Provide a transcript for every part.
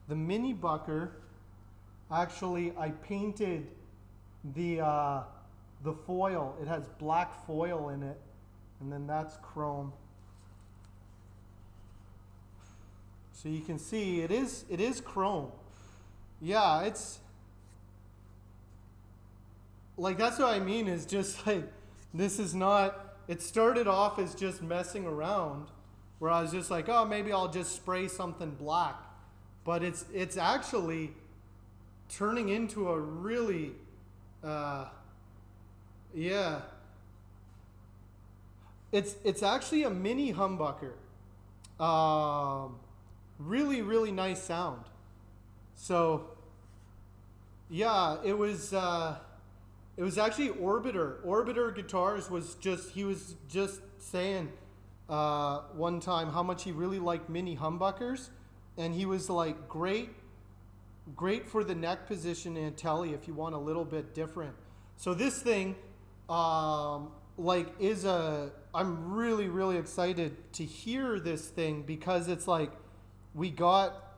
The mini bucker, actually, I painted the foil. It has black foil in it, and then that's chrome. So you can see it is chrome. Yeah, it's like that's what I mean is just like this is not it started off as just messing around where I was just like, "Oh, maybe I'll just spray something black." But it's actually turning into a really uh yeah, it's actually a mini humbucker. Um really really nice sound. So, yeah, it was actually Orbiter. Orbiter Guitars was just he was just saying one time how much he really liked mini humbuckers, and he was like great for the neck position in a telly if you want a little bit different. So this thing, like, is a I'm really really excited to hear this thing because it's like we got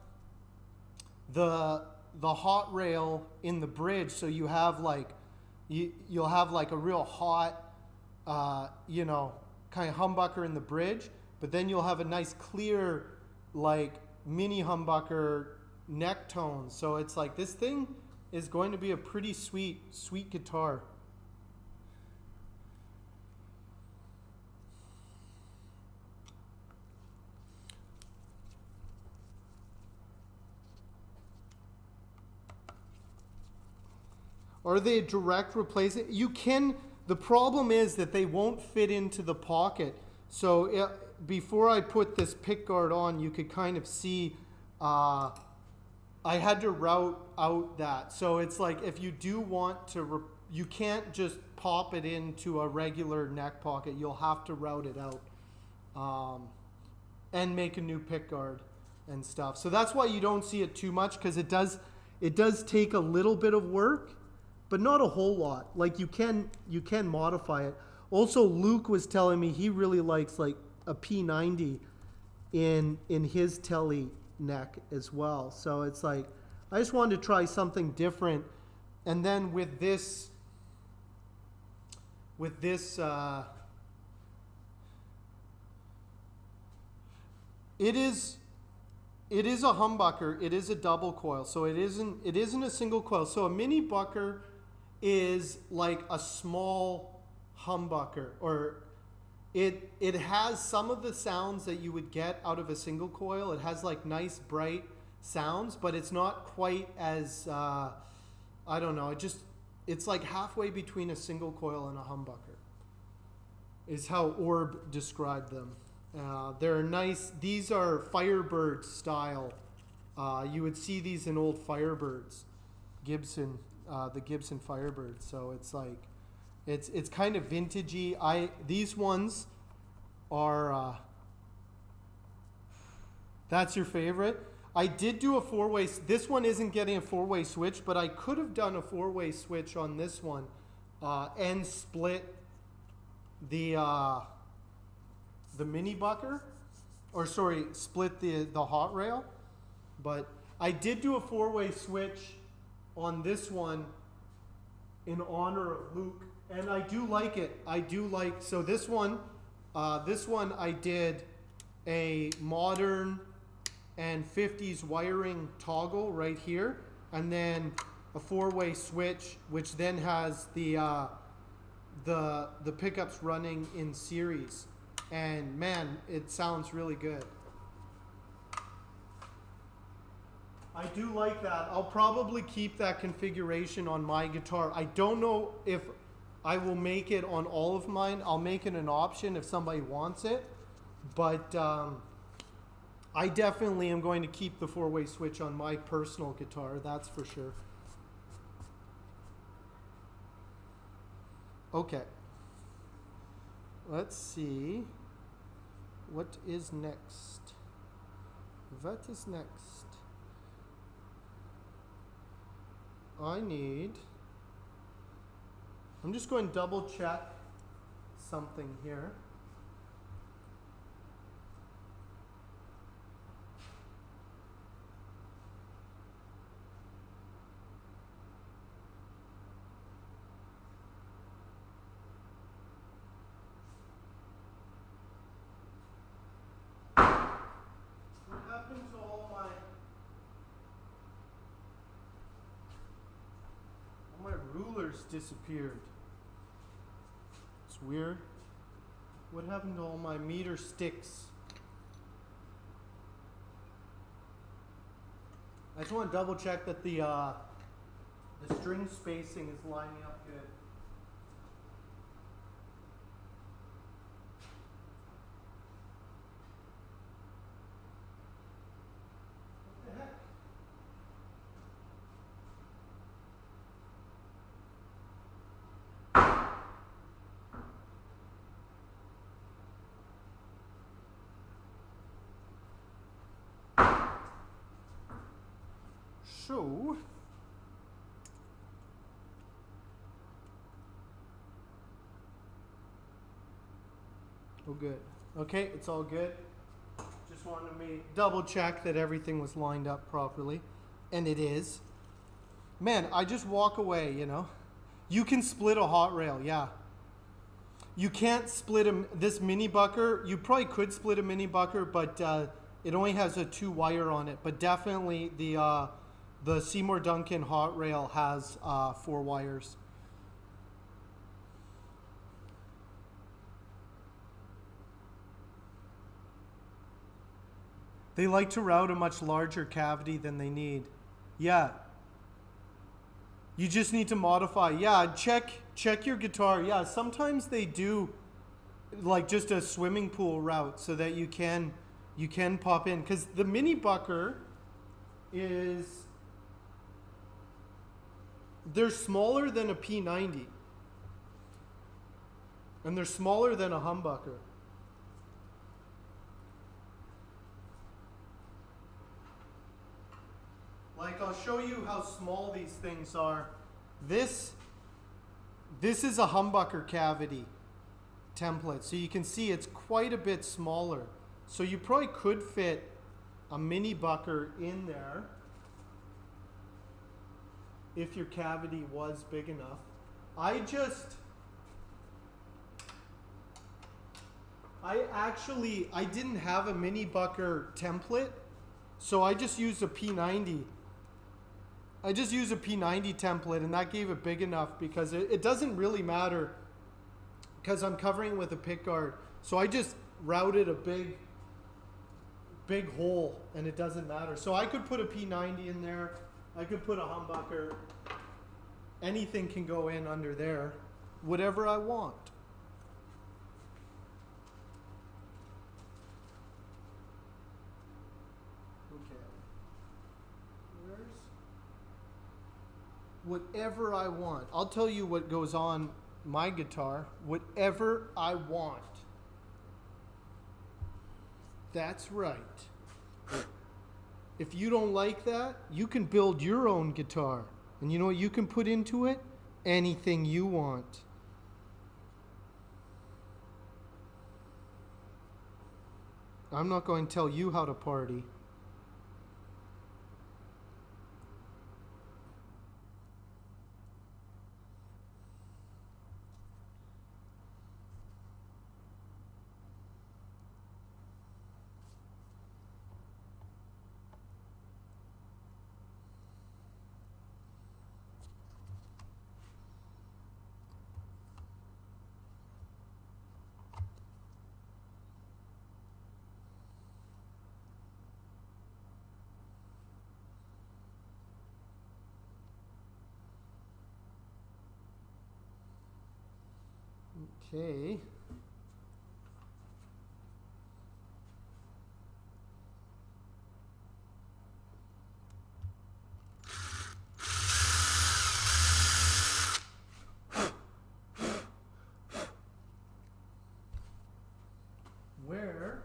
the the hot rail in the bridge, so you have like you'll have like a real hot kind of humbucker in the bridge, but then you'll have a nice clear like mini humbucker neck tone. So it's like this thing is going to be a pretty sweet guitar. Are they a direct replacement? You can. The problem is that they won't fit into the pocket. So before I put this pick guard on, you could kind of see I had to route out that. So it's like if you do want to, you can't just pop it into a regular neck pocket. You'll have to route it out and make a new pick guard and stuff. So that's why you don't see it too much because it does take a little bit of work, but not a whole lot. Like you can modify it. Also, Luke was telling me he really likes like a P90 in his telly neck as well. So it's like I just wanted to try something different. And then with this it is a humbucker. It is a double coil. So it isn't a single coil. So a mini bucker is like a small humbucker, or it has some of the sounds that you would get out of a single coil. It has like nice bright sounds, but it's not quite as I don't know. It's like halfway between a single coil and a humbucker. Is how Orb described them. They're nice. These are Firebird style. You would see these in old Firebirds, Gibson, the Gibson Firebird. So it's like it's kind of vintagey. These ones are that's your favorite. I did do a four-way. This one isn't getting a four-way switch, but I could have done a four-way switch on this one and split the mini bucker, or sorry, split the hot rail. But I did do a four-way switch on this one in honor of Luke, and I do like it. I do like so this one I did a modern and 50s wiring toggle right here, and then a four-way switch, which then has the pickups running in series, and man, it sounds really good. I do like that. I'll probably keep that configuration on my guitar. I don't know if I will make it on all of mine. I'll make it an option if somebody wants it, but I definitely am going to keep the four-way switch on my personal guitar. That's for sure. Okay. Let's see. What is next? What is next? I'm just going to double check something here. feelers disappeared. It's weird. What happened to all my meter sticks? I just want to double check that the string spacing is lining up good. What the heck? So, oh good. Okay, it's all good. Just wanted to double check that everything was lined up properly, and it is. Man, I just walk away, you know. You can split a hot rail, yeah. You can't split this mini bucker. You probably could split a mini bucker, but it only has a 2-wire on it. But definitely the Seymour Duncan hot rail has 4 wires. They like to route a much larger cavity than they need. Yeah. You just need to modify. Yeah, check your guitar. Yeah, sometimes they do like just a swimming pool route so that you can pop in, cuz the mini bucker they're smaller than a P90. And they're smaller than a humbucker. Like, I'll show you how small these things are. This is a humbucker cavity template. So you can see it's quite a bit smaller. So you probably could fit a mini bucker in there if your cavity was big enough. I didn't have a mini bucker template, so I just used a P90. I just used a P90 template, and that gave it big enough because it doesn't really matter because I'm covering with a pickguard. So I just routed a big hole, and it doesn't matter. So I could put a P90 in there. I could put a humbucker. Anything can go in under there, whatever I want. Whatever I want. I'll tell you what goes on my guitar. Whatever I want. That's right. If you don't like that, you can build your own guitar. And you know what you can put into it? Anything you want. I'm not going to tell you how to party. Okay. Where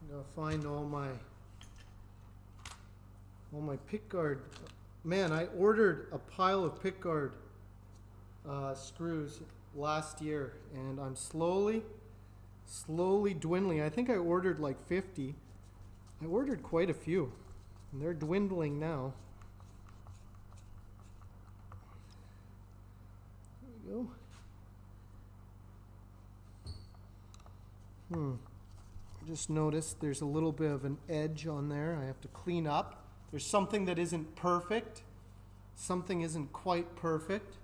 I'm gonna find all my pickguard. Man, I ordered a pile of pickguard screws last year, and I'm slowly dwindling. I think I ordered like 50. I ordered quite a few, and they're dwindling now. There we go. Just notice there's a little bit of an edge on there. I have to clean up. There's something that isn't perfect. Something isn't quite perfect.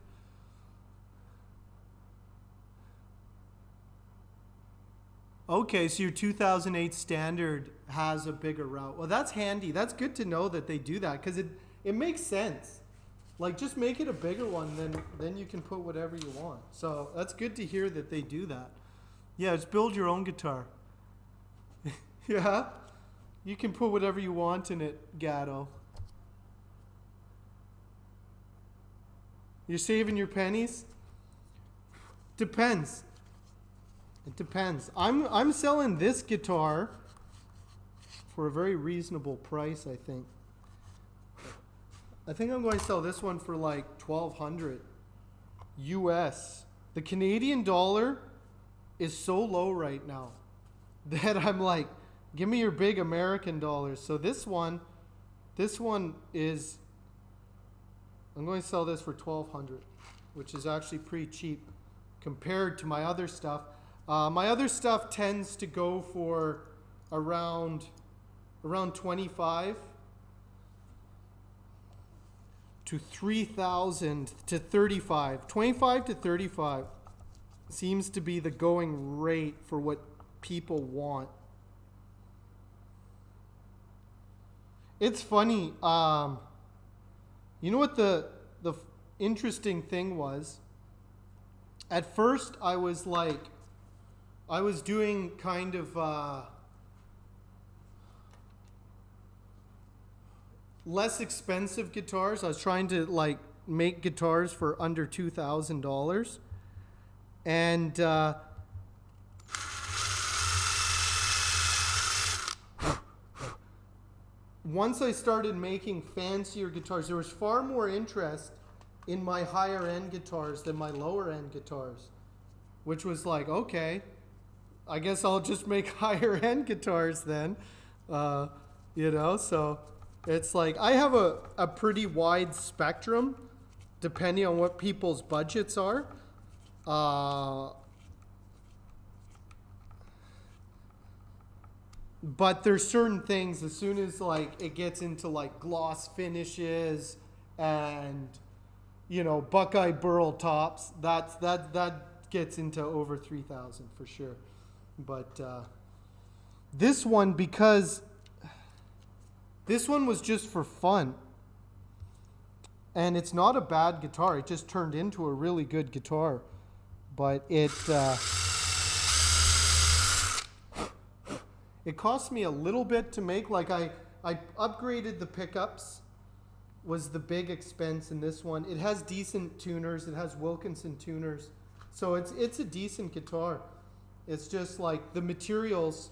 Okay, so your 2008 standard has a bigger route. Well, that's handy. That's good to know that they do that, because it makes sense. Like, just make it a bigger one, then you can put whatever you want. So that's good to hear that they do that. Yeah, just build your own guitar. Yeah, you can put whatever you want in it, Gatto. You're saving your pennies? Depends. It depends. I'm selling this guitar for a very reasonable price, I think. I think I'm going to sell this one for like $1,200 US. The Canadian dollar is so low right now that I'm like, give me your big American dollars. So this one is, I'm going to sell this for $1,200, which is actually pretty cheap compared to my other stuff. My other stuff tends to go for around 25 to 3,000 to 35. 25 to 35 seems to be the going rate for what people want. It's funny. You know what the interesting thing was? At first, I was doing kind of less expensive guitars. I was trying to like make guitars for under $2,000, and once I started making fancier guitars, there was far more interest in my higher end guitars than my lower end guitars, which was like, okay, I guess I'll just make higher end guitars then, so it's like I have a pretty wide spectrum depending on what people's budgets are. But there's certain things, as soon as like it gets into like gloss finishes and Buckeye Burl tops, that gets into over 3,000 for sure. But this one, because this one was just for fun, and it's not a bad guitar. It just turned into a really good guitar, but it cost me a little bit to make. Like I upgraded the pickups, was the big expense in this one. It has decent tuners. It has Wilkinson tuners, so it's a decent guitar. It's just like the materials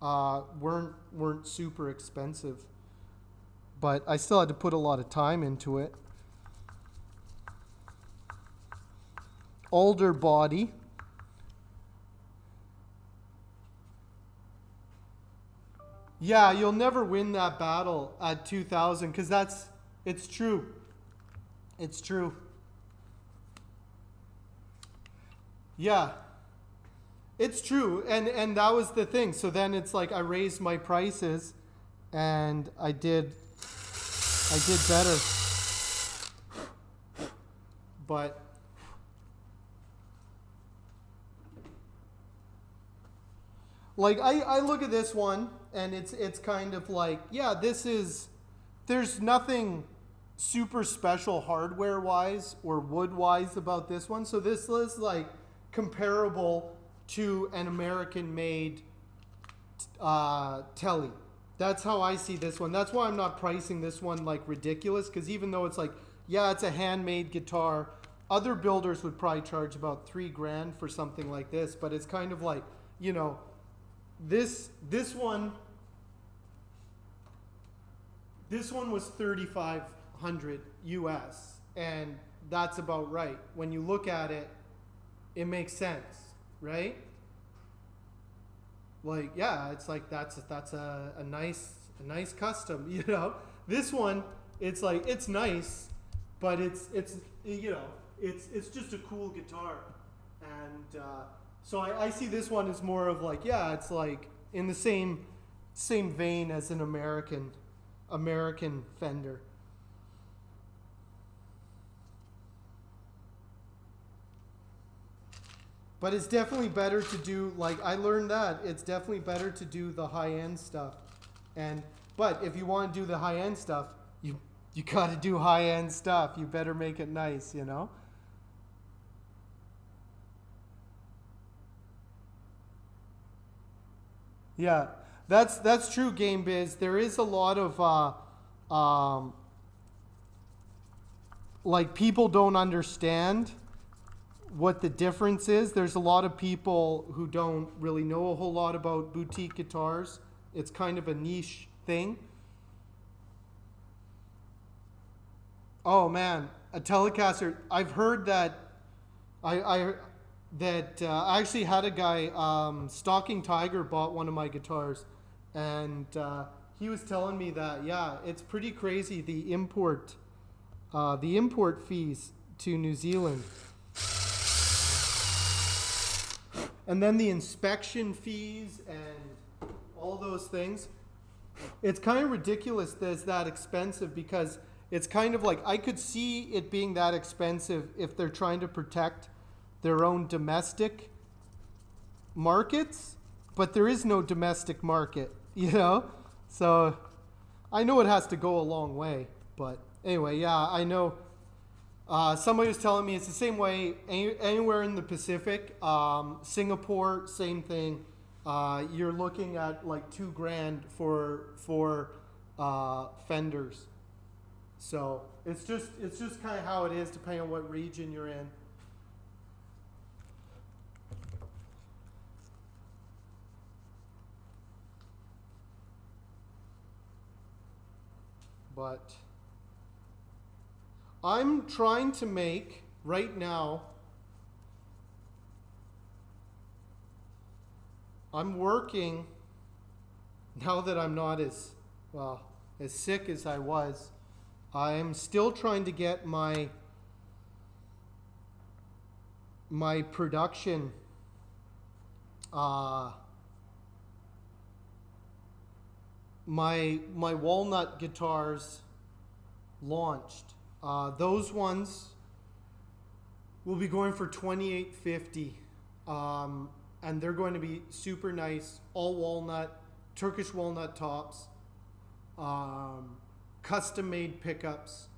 weren't super expensive, but I still had to put a lot of time into it. Alder body. Yeah, you'll never win that battle at 2,000, because it's true. It's true. Yeah. It's true, and that was the thing. So then it's like I raised my prices, and I did better. But like I look at this one, and it's kind of like, yeah, there's nothing super special hardware wise or wood wise about this one. So this is like comparable to an American-made Tele. That's how I see this one. That's why I'm not pricing this one like ridiculous, because even though it's like, yeah, it's a handmade guitar, other builders would probably charge about $3,000 for something like this. But it's kind of like, this one was $3,500 US, and that's about right. When you look at it, it makes sense. Right? Like, yeah, it's like that's a nice custom, This one, it's like, it's nice, but it's just a cool guitar. And so I see this one as more of like, yeah, it's like in the same vein as an American Fender. But it's definitely better to do, like, I learned that it's definitely better to do the high-end stuff. But if you want to do the high-end stuff, you got to do high-end stuff. You better make it nice, you know? Yeah, that's true, Game Biz. There is a lot of like, people don't understand what the difference is. There's a lot of people who don't really know a whole lot about boutique guitars. It's kind of a niche thing. Oh man, a Telecaster. I've heard that. I I actually had a guy, Stalking Tiger, bought one of my guitars, and he was telling me that, yeah, it's pretty crazy, the import fees to New Zealand, and then the inspection fees and all those things. It's kind of ridiculous that it's that expensive, because it's kind of like, I could see it being that expensive if they're trying to protect their own domestic markets, but there is no domestic market, you know? So I know it has to go a long way, but anyway, yeah, I know. Somebody was telling me it's the same way anywhere in the Pacific. Singapore, same thing. You're looking at like $2,000 for fenders. So it's just kind of how it is, depending on what region you're in. But I'm trying to make right now. I'm working, now that I'm not as sick as I was. I am still trying to get my production my walnut guitars launched. Those ones will be going for $2,850, and they're going to be super nice, all walnut, Turkish walnut tops, custom made pickups,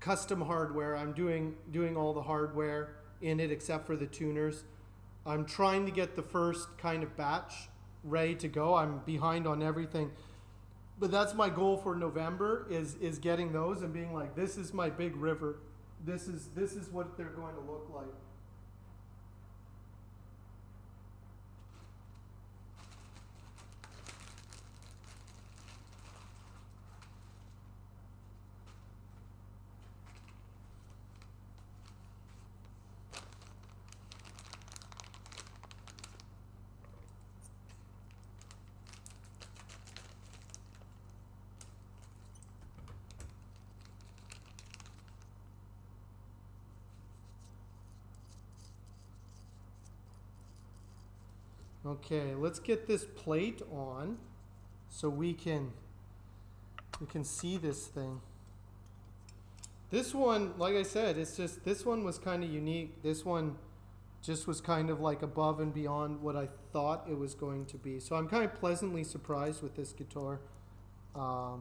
custom hardware. I'm doing all the hardware in it except for the tuners. I'm trying to get the first kind of batch ready to go. I'm behind on everything, but that's my goal for November, is getting those and being like, this is my big river. This is what they're going to look like. Okay, let's get this plate on so we can see this thing. This one, like I said, it's just, this one was kind of unique. This one just was kind of like above and beyond what I thought it was going to be. So I'm kind of pleasantly surprised with this guitar. I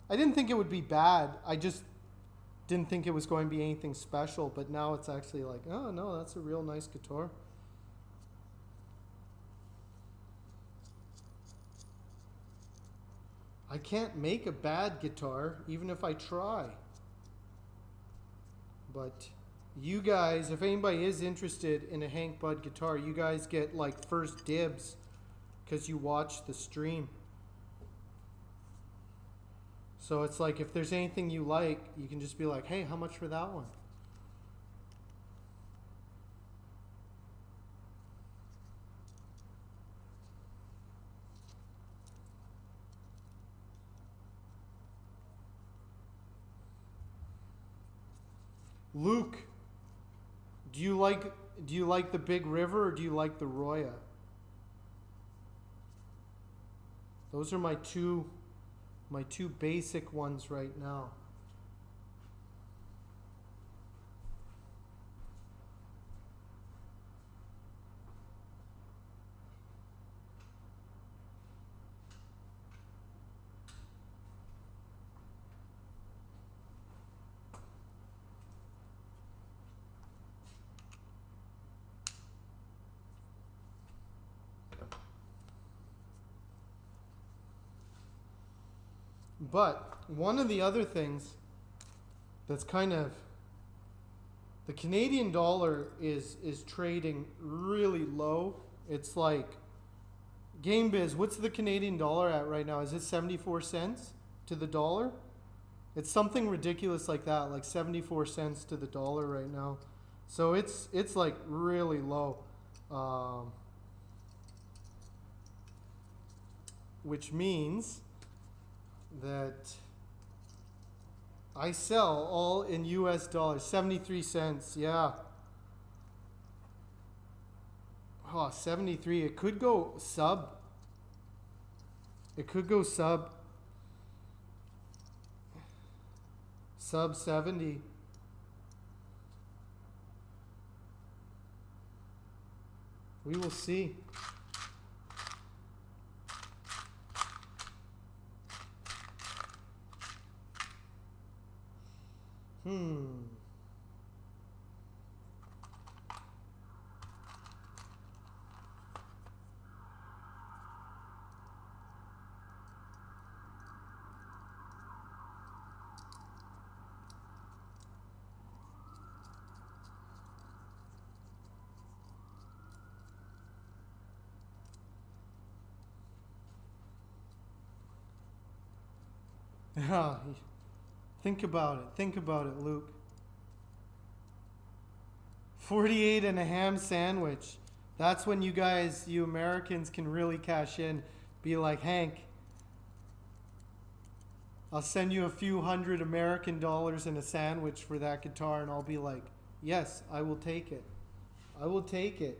didn't think it would be bad. I just didn't think it was going to be anything special, but now it's actually like, oh no, that's a real nice guitar. I can't make a bad guitar, even if I try. But you guys, if anybody is interested in a Hank Budd guitar, you guys get like first dibs because you watch the stream. So it's like, if there's anything you like, you can just be like, hey, how much for that one? Luke, do you like the Big River, or do you like the Roya? Those are my two basic ones right now. But one of the other things that's kind of, the Canadian dollar is trading really low. It's like, GameBiz, what's the Canadian dollar at right now? Is it 74 cents to the dollar? It's something ridiculous like that, like 74 cents to the dollar right now. So it's like really low. Which means that I sell all in US dollars, 73 cents, yeah. Oh, 73, it could go sub. It could go sub 70. We will see. Yeah, think about it, Luke. 48 and a ham sandwich. That's when you guys, you Americans, can really cash in. Be like, Hank, I'll send you a few $100 American and a sandwich for that guitar. And I'll be like, yes, I will take it. I will take it.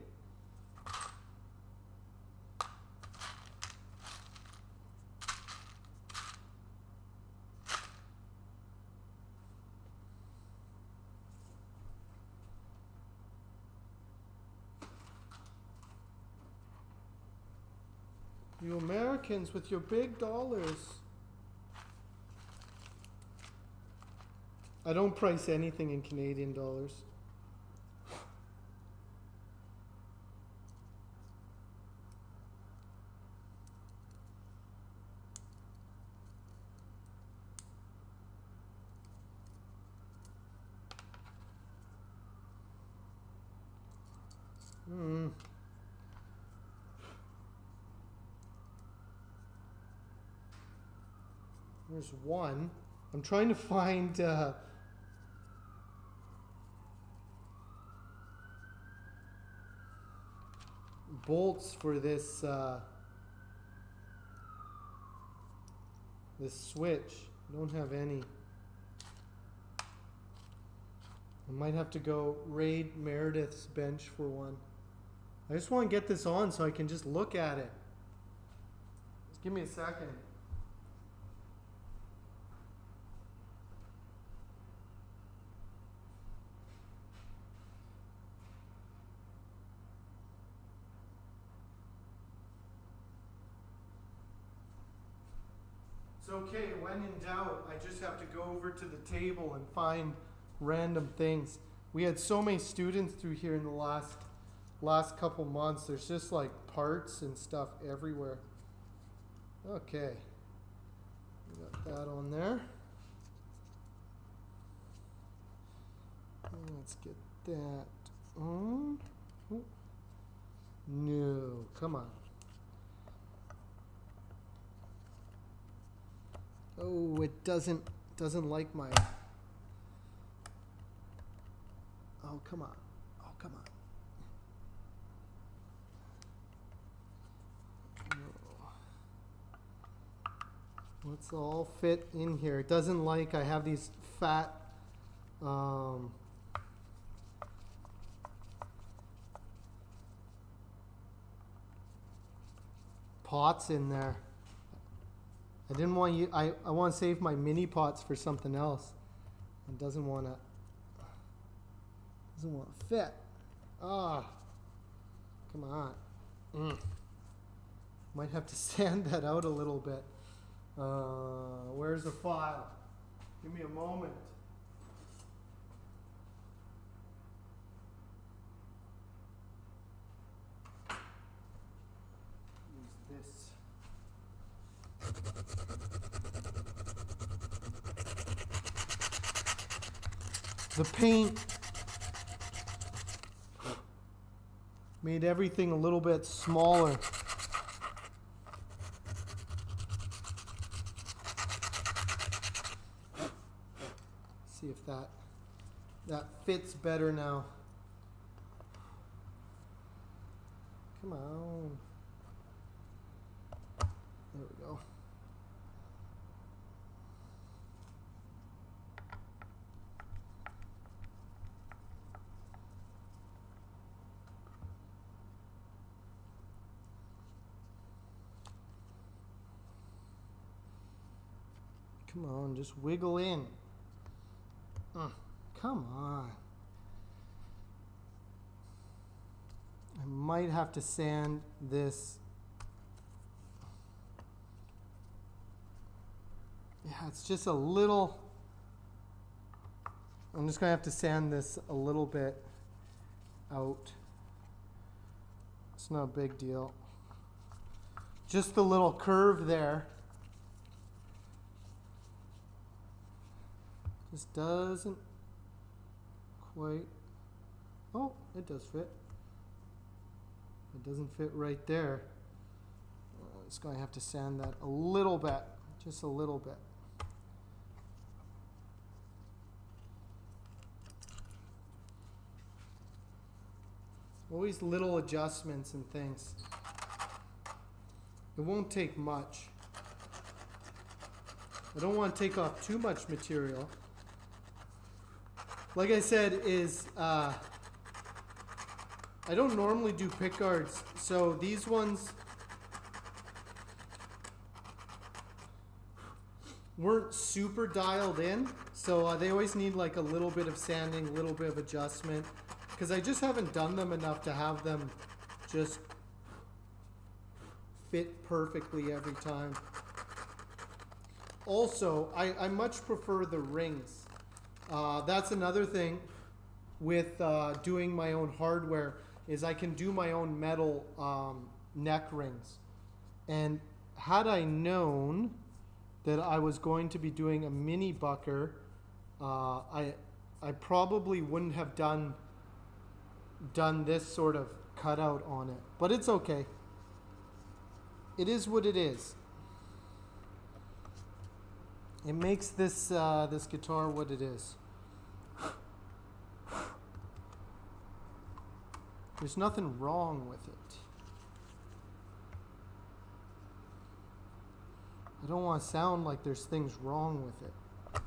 You Americans with your big dollars. I don't price anything in Canadian dollars. There's one. I'm trying to find bolts for this this switch. I don't have any. I might have to go raid Meredith's bench for one. I just want to get this on so I can just look at it. Just give me a second. It's okay, when in doubt, I just have to go over to the table and find random things. We had so many students through here in the last couple months. There's just like parts and stuff everywhere. Okay. We got that on there. Let's get that on. Oh. No, come on. Oh, it doesn't like my. Oh, come on. Oh, come on. Oh. Let's all fit in here. It doesn't like I have these fat pots in there. I didn't want you. I want to save my mini pots for something else. It doesn't want to fit. Ah, come on. Might have to sand that out a little bit. Where's the file? Give me a moment. Use this. The paint made everything a little bit smaller. See if that fits better now. Come on. There we go. Come on, just wiggle in. Come on. I might have to sand this. Yeah, it's just a little. I'm just going to have to sand this a little bit out. It's not a big deal. Just the little curve there. Just doesn't quite. Oh, it does fit. It doesn't fit right there. It's going to have to sand that a little bit, just a little bit. Always little adjustments and things. It won't take much. I don't want to take off too much material. Like I said, I don't normally do pickguards, so these ones weren't super dialed in, so they always need like a little bit of sanding, a little bit of adjustment, because I just haven't done them enough to have them just fit perfectly every time. Also, I much prefer the rings. That's another thing with doing my own hardware is I can do my own metal neck rings. And had I known that I was going to be doing a mini bucker, I probably wouldn't have done this sort of cutout on it. But it's okay. It is what it is. It makes this this guitar what it is. There's nothing wrong with it. I don't want to sound like there's things wrong with it.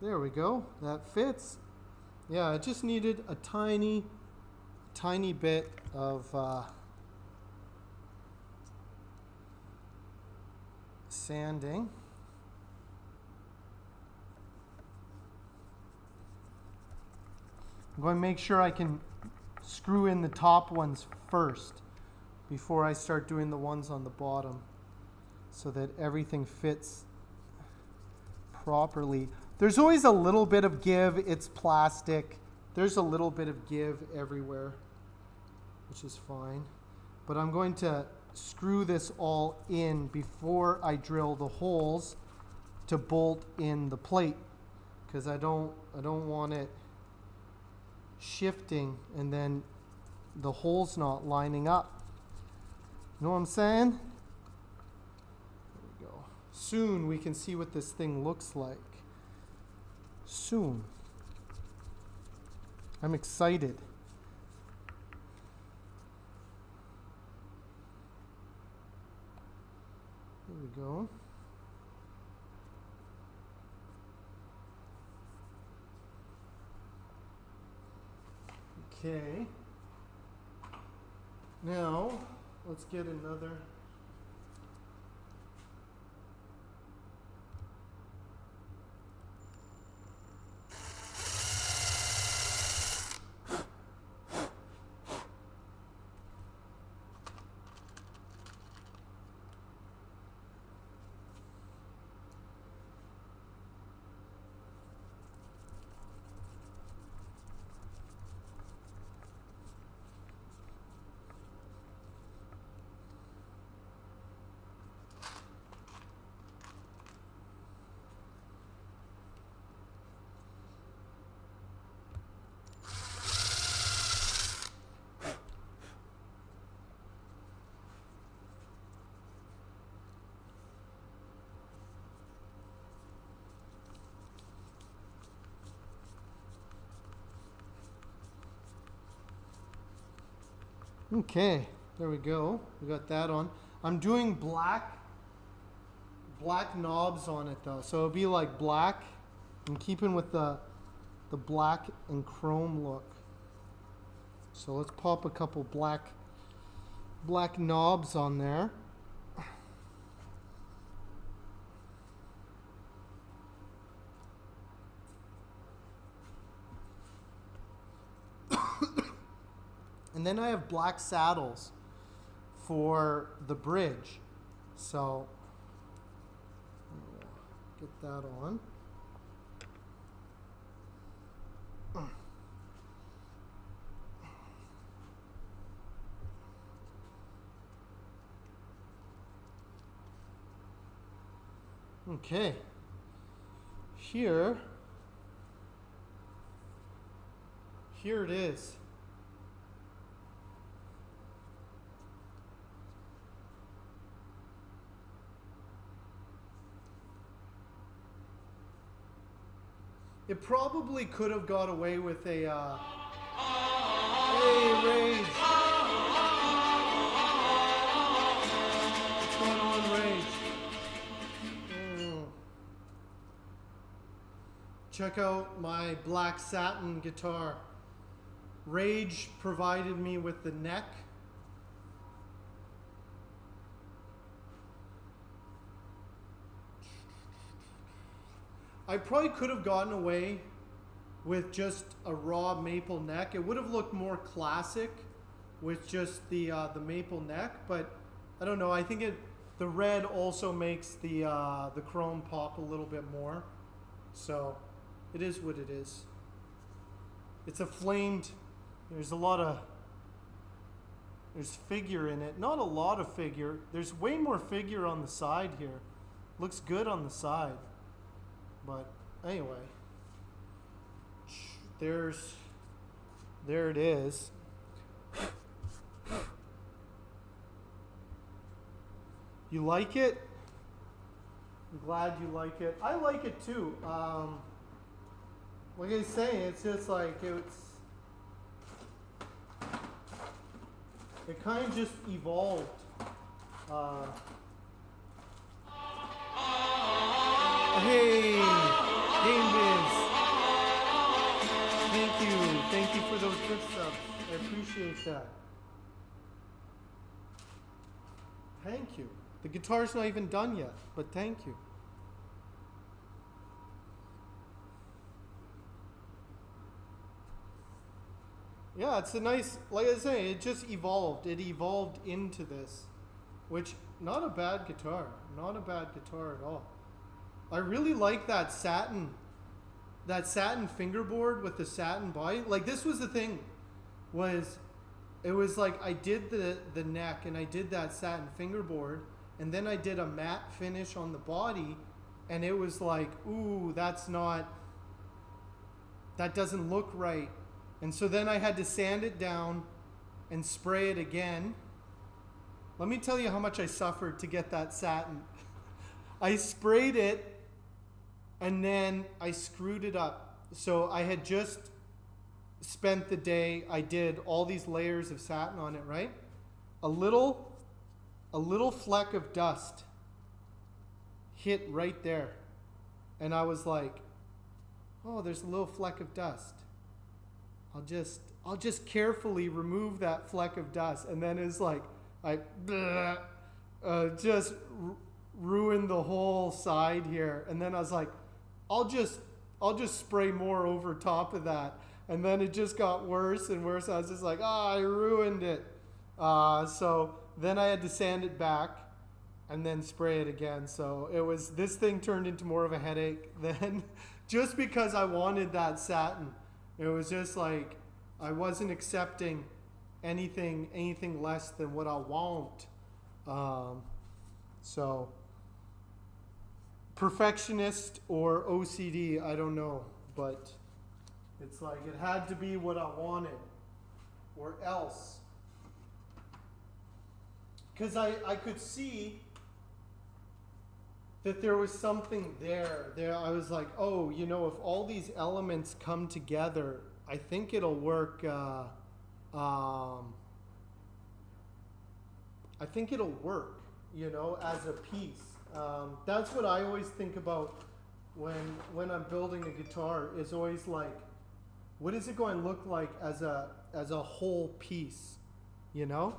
There we go. That fits. Yeah, it just needed a tiny bit of sanding. I'm going to make sure I can screw in the top ones first before I start doing the ones on the bottom so that everything fits properly. There's always a little bit of give. It's plastic. There's a little bit of give everywhere, which is fine. But I'm going to screw this all in before I drill the holes to bolt in the plate, because I don't want it shifting and then the holes not lining up. You know what I'm saying? There we go. Soon we can see what this thing looks like. Soon. I'm excited. There we go. Okay. Now, let's get another. Okay, there we go. We got that on. I'm doing black knobs on it though, so it'll be like black. I'm keeping with the black and chrome look. So let's pop a couple black knobs on there. And then I have black saddles for the bridge. So get that on. Okay. Here it is. It probably could have got away with a, hey, Rage. What's going on, Rage? Oh. Check out my black satin guitar. Rage provided me with the neck. I probably could have gotten away with just a raw maple neck. It would have looked more classic with just the maple neck, but I don't know. I think the red also makes the chrome pop a little bit more. So it is what it is. It's a flamed. There's figure in it. Not a lot of figure. There's way more figure on the side here. Looks good on the side. But anyway, there it is. You like it? I'm glad you like it. I like it too. Like I say, it's just like it kind of just evolved. Hey, GameBiz. Thank you for those good subs. I appreciate that. Thank you. The guitar's not even done yet, but thank you. Yeah, it's a nice, like I say, it just evolved. It evolved into this, which, not a bad guitar. Not a bad guitar at all. I really like that satin fingerboard with the satin body. Like, this was the thing, it was like I did the neck and I did that satin fingerboard, and then I did a matte finish on the body, and it was like, ooh, that doesn't look right. And so then I had to sand it down and spray it again. Let me tell you how much I suffered to get that satin. I sprayed it and then I screwed it up. So I had just spent the day, I did all these layers of satin on it, right? A little fleck of dust hit right there. And I was like, oh, there's a little fleck of dust. I'll just carefully remove that fleck of dust. And then it's like, I just ruined the whole side here. And then I was like, I'll just spray more over top of that. And then it just got worse and worse. I was just like, I ruined it. So then I had to sand it back and then spray it again. So this thing turned into more of a headache than just because I wanted that satin. It was just like, I wasn't accepting anything less than what I want. So perfectionist or OCD, I don't know, but it's like it had to be what I wanted, or else. Because I could see that there was something there. I was like, oh, if all these elements come together, I think it'll work. I think it'll work, you know, as a piece. That's what I always think about when I'm building a guitar. Is always like, what is it going to look like as a whole piece, you know?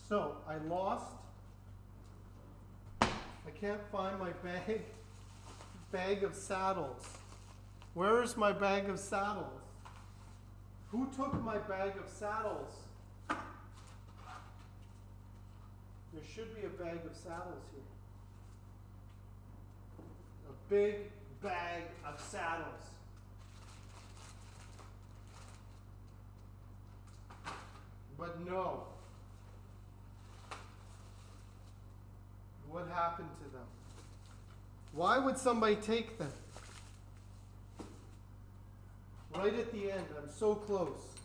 So I can't find my bag of saddles. Where is my bag of saddles? Who took my bag of saddles? There should be a bag of saddles here. A big bag of saddles. But no. What happened to them? Why would somebody take them? Right at the end, I'm so close.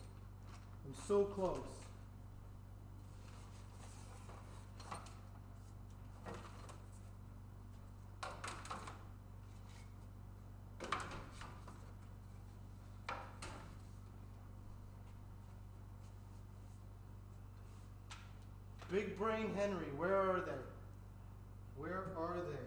I'm so close. Big Brain Henry, where are they? Where are they?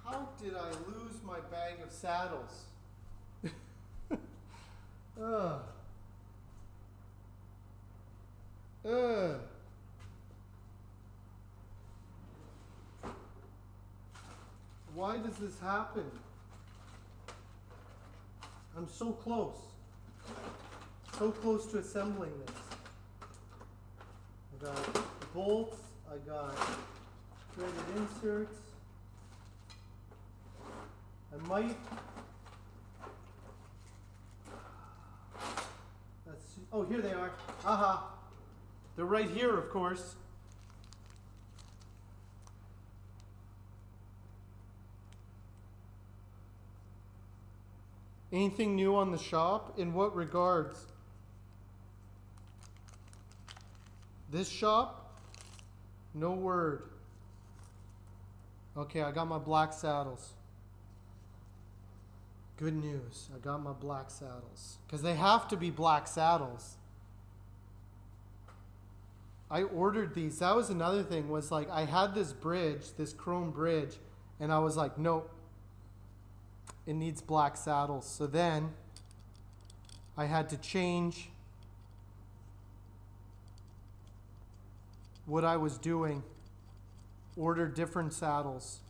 How did I lose my bag of saddles? Ugh. Ugh. Why does this happen? I'm so close. So close to assembling this. I got bolts, I got threaded inserts. I might. Oh, here they are. Aha. They're right here, of course. Anything new on the shop? In what regards? This shop? No word. Okay, I got my black saddles. Good news. I got my black saddles. Because they have to be black saddles. I ordered these. That was another thing, was like I had this bridge, this chrome bridge, and I was like, nope. It needs black saddles. So then I had to change what I was doing, order different saddles.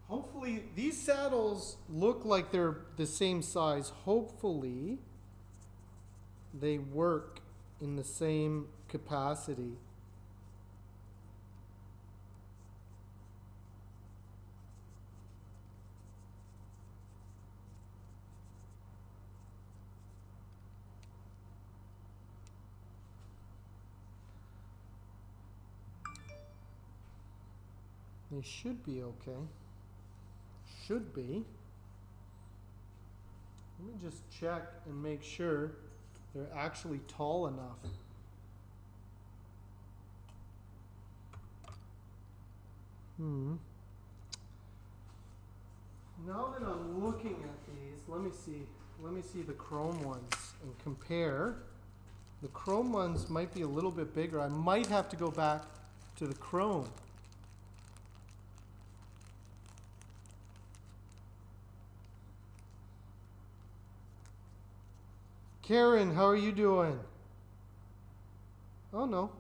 Hopefully, these saddles look like they're the same size. Hopefully, they work in the same capacity. They should be okay. Should be. Let me just check and make sure they're actually tall enough. Now that I'm looking at these, let me see the chrome ones and compare. The chrome ones might be a little bit bigger. I might have to go back to the chrome. Karen, how are you doing? Oh no.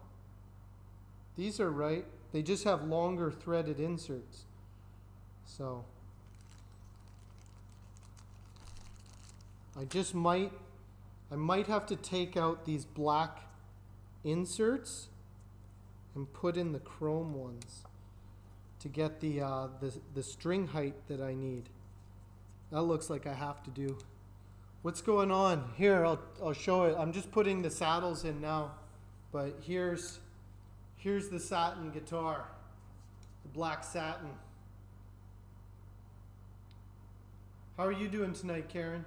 These are right. They just have longer threaded inserts. So I might have to take out these black inserts and put in the chrome ones to get the string height that I need. That looks like I have to do. What's going on? Here, I'll show it. I'm just putting the saddles in now, but here's the satin guitar, the black satin. How are you doing tonight, Karen?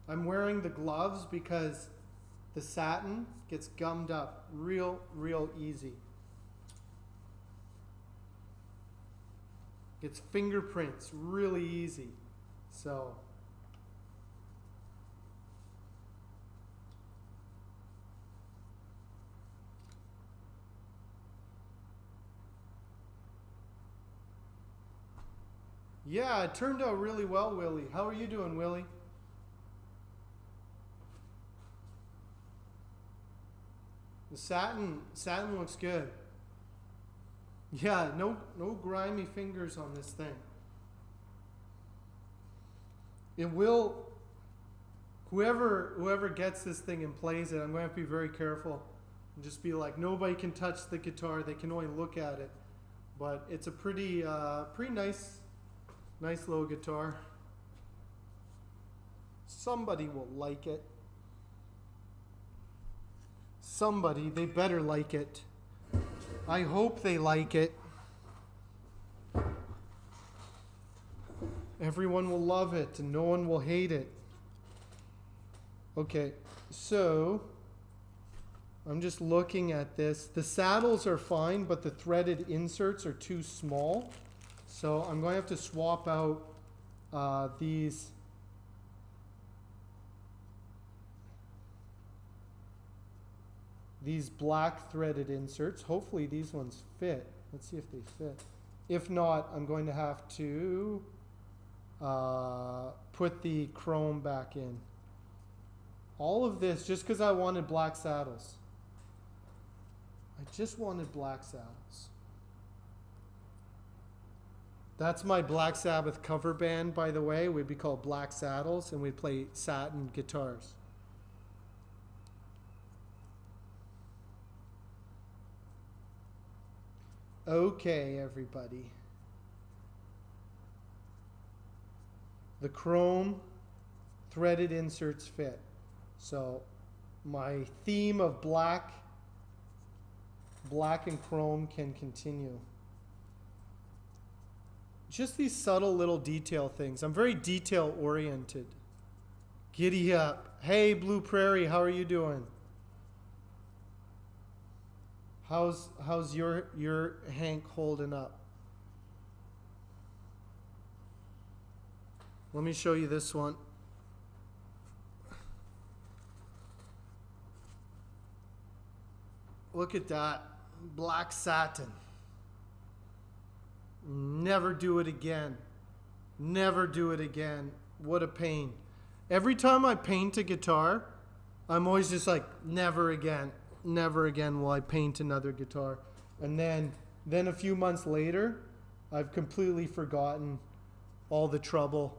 I'm wearing the gloves because the satin gets gummed up real easy. Gets fingerprints really easy. So yeah, it turned out really well, Willie. How are you doing, Willie? The satin looks good. Yeah, no grimy fingers on this thing. It will, whoever gets this thing and plays it, I'm going to have to be very careful and just be like, nobody can touch the guitar. They can only look at it. But it's a pretty nice little guitar. Somebody will like it. Somebody, they better like it. I hope they like it. Everyone will love it and no one will hate it. Okay, so I'm just looking at this. The saddles are fine, but the threaded inserts are too small. So I'm going to have to swap out these black threaded inserts. Hopefully these ones fit. Let's see if they fit. If not, I'm going to have to put the chrome back in. All of this just because I wanted black saddles. I just wanted black saddles. That's my Black Sabbath cover band, by the way. We'd be called Black Saddles, and we'd play satin guitars. Okay, everybody. The chrome threaded inserts fit. So my theme of black and chrome can continue. Just these subtle little detail things. I'm very detail oriented. Giddy up. Hey, Blue Prairie, how are you doing? How's your Hank holding up? Let me show you this one. Look at that. Black satin. Never do it again. Never do it again. What a pain. Every time I paint a guitar, I'm always just like, never again. Never again will I paint another guitar. And then a few months later, I've completely forgotten all the trouble.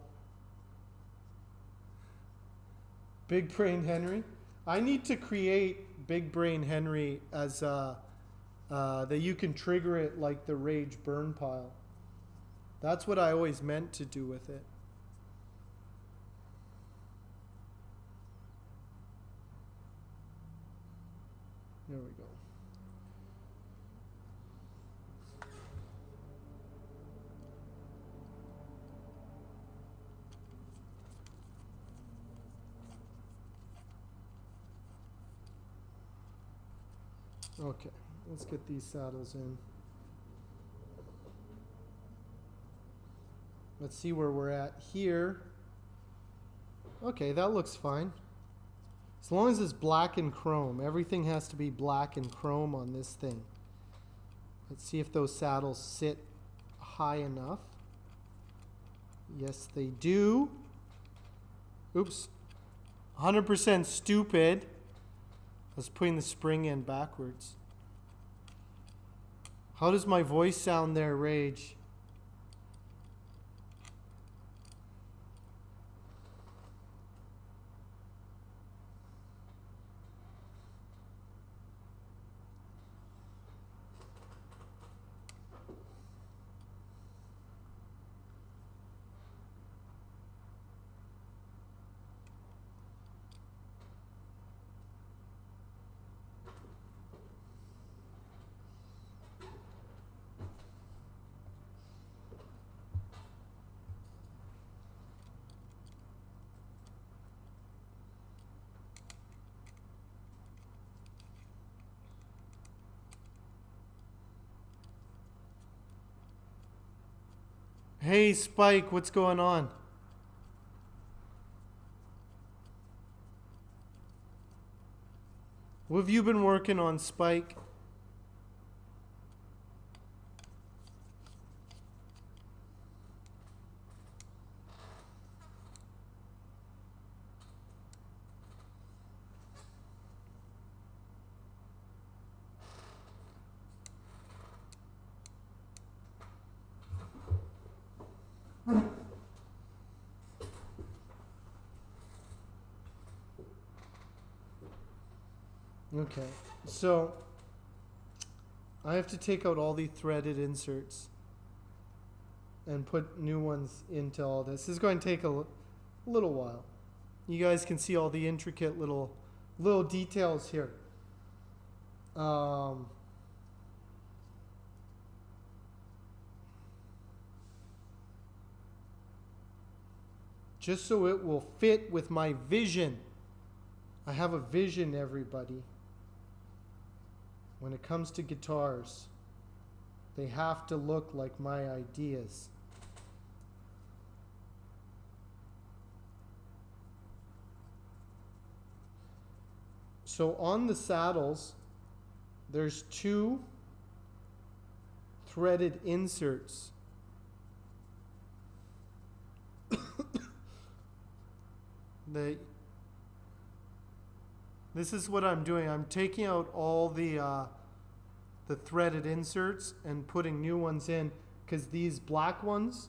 Big Brain Henry. I need to create Big Brain Henry as that you can trigger it like the Rage Burn Pile. That's what I always meant to do with it. There we go. Okay, let's get these saddles in. Let's see where we're at here. Okay, that looks fine. As long as it's black and chrome. Everything has to be black and chrome on this thing. Let's see if those saddles sit high enough. Yes, they do. Oops. 100% stupid. I was putting the spring in backwards. How does my voice sound there, Rage? Hey, Spike, what's going on? What have you been working on, Spike? Okay, so I have to take out all the threaded inserts and put new ones into all this. This is going to take a little while. You guys can see all the intricate little details here. Just so it will fit with my vision. I have a vision, everybody. When it comes to guitars, they have to look like my ideas. So on the saddles, there's 2 threaded inserts. This is what I'm doing. I'm taking out all the threaded inserts and putting new ones in because these black ones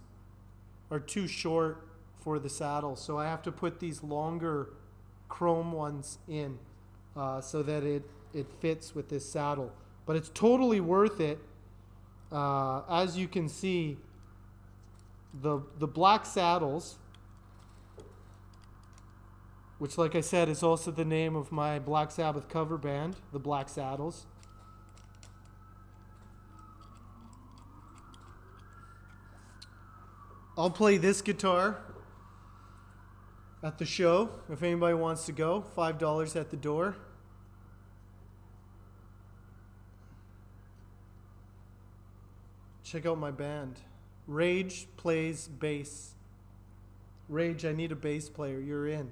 are too short for the saddle. So I have to put these longer chrome ones in so that it fits with this saddle. But it's totally worth it. As you can see, the black saddles, which, like I said, is also the name of my Black Sabbath cover band, the Black Saddles. I'll play this guitar at the show if anybody wants to go. $5 at the door. Check out my band. Rage plays bass. Rage, I need a bass player. You're in.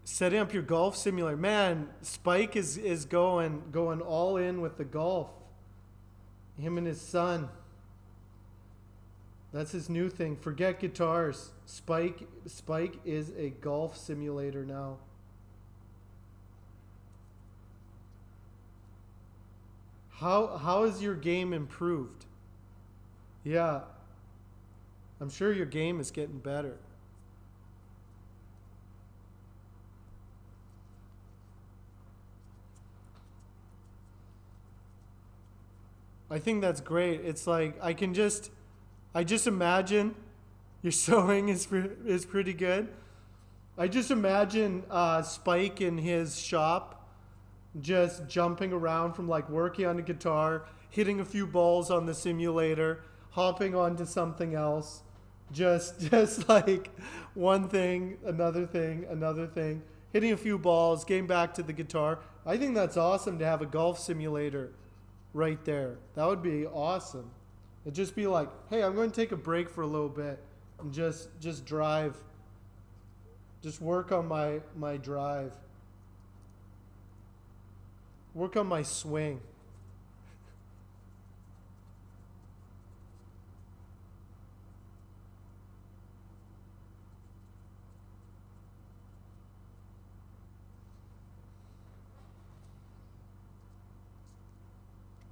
Setting up your golf simulator. Man, Spike is going all in with the golf. Him and his son. That's his new thing. Forget guitars. Spike is a golf simulator now. How has your game improved? Yeah. I'm sure your game is getting better. I think that's great. It's like I just imagine your sewing is pretty good. I just imagine Spike in his shop just jumping around from like working on the guitar, hitting a few balls on the simulator, hopping onto something else, just like one thing, another thing, hitting a few balls, getting back to the guitar. I think that's awesome to have a golf simulator right there. That would be awesome. It'd just be like, hey, I'm going to take a break for a little bit and just drive. Just work on my drive. Work on my swing.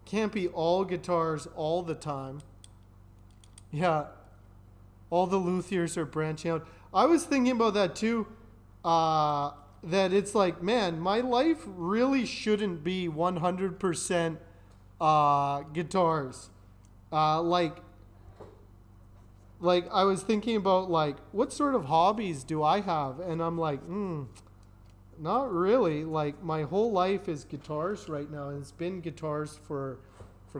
Can't be all guitars all the time. Yeah, all the luthiers are branching out. I was thinking about that too. That it's like, man, my life really shouldn't be 100% guitars. Like I was thinking about like what sort of hobbies do I have, and I'm like, not really. Like my whole life is guitars right now, and it's been guitars for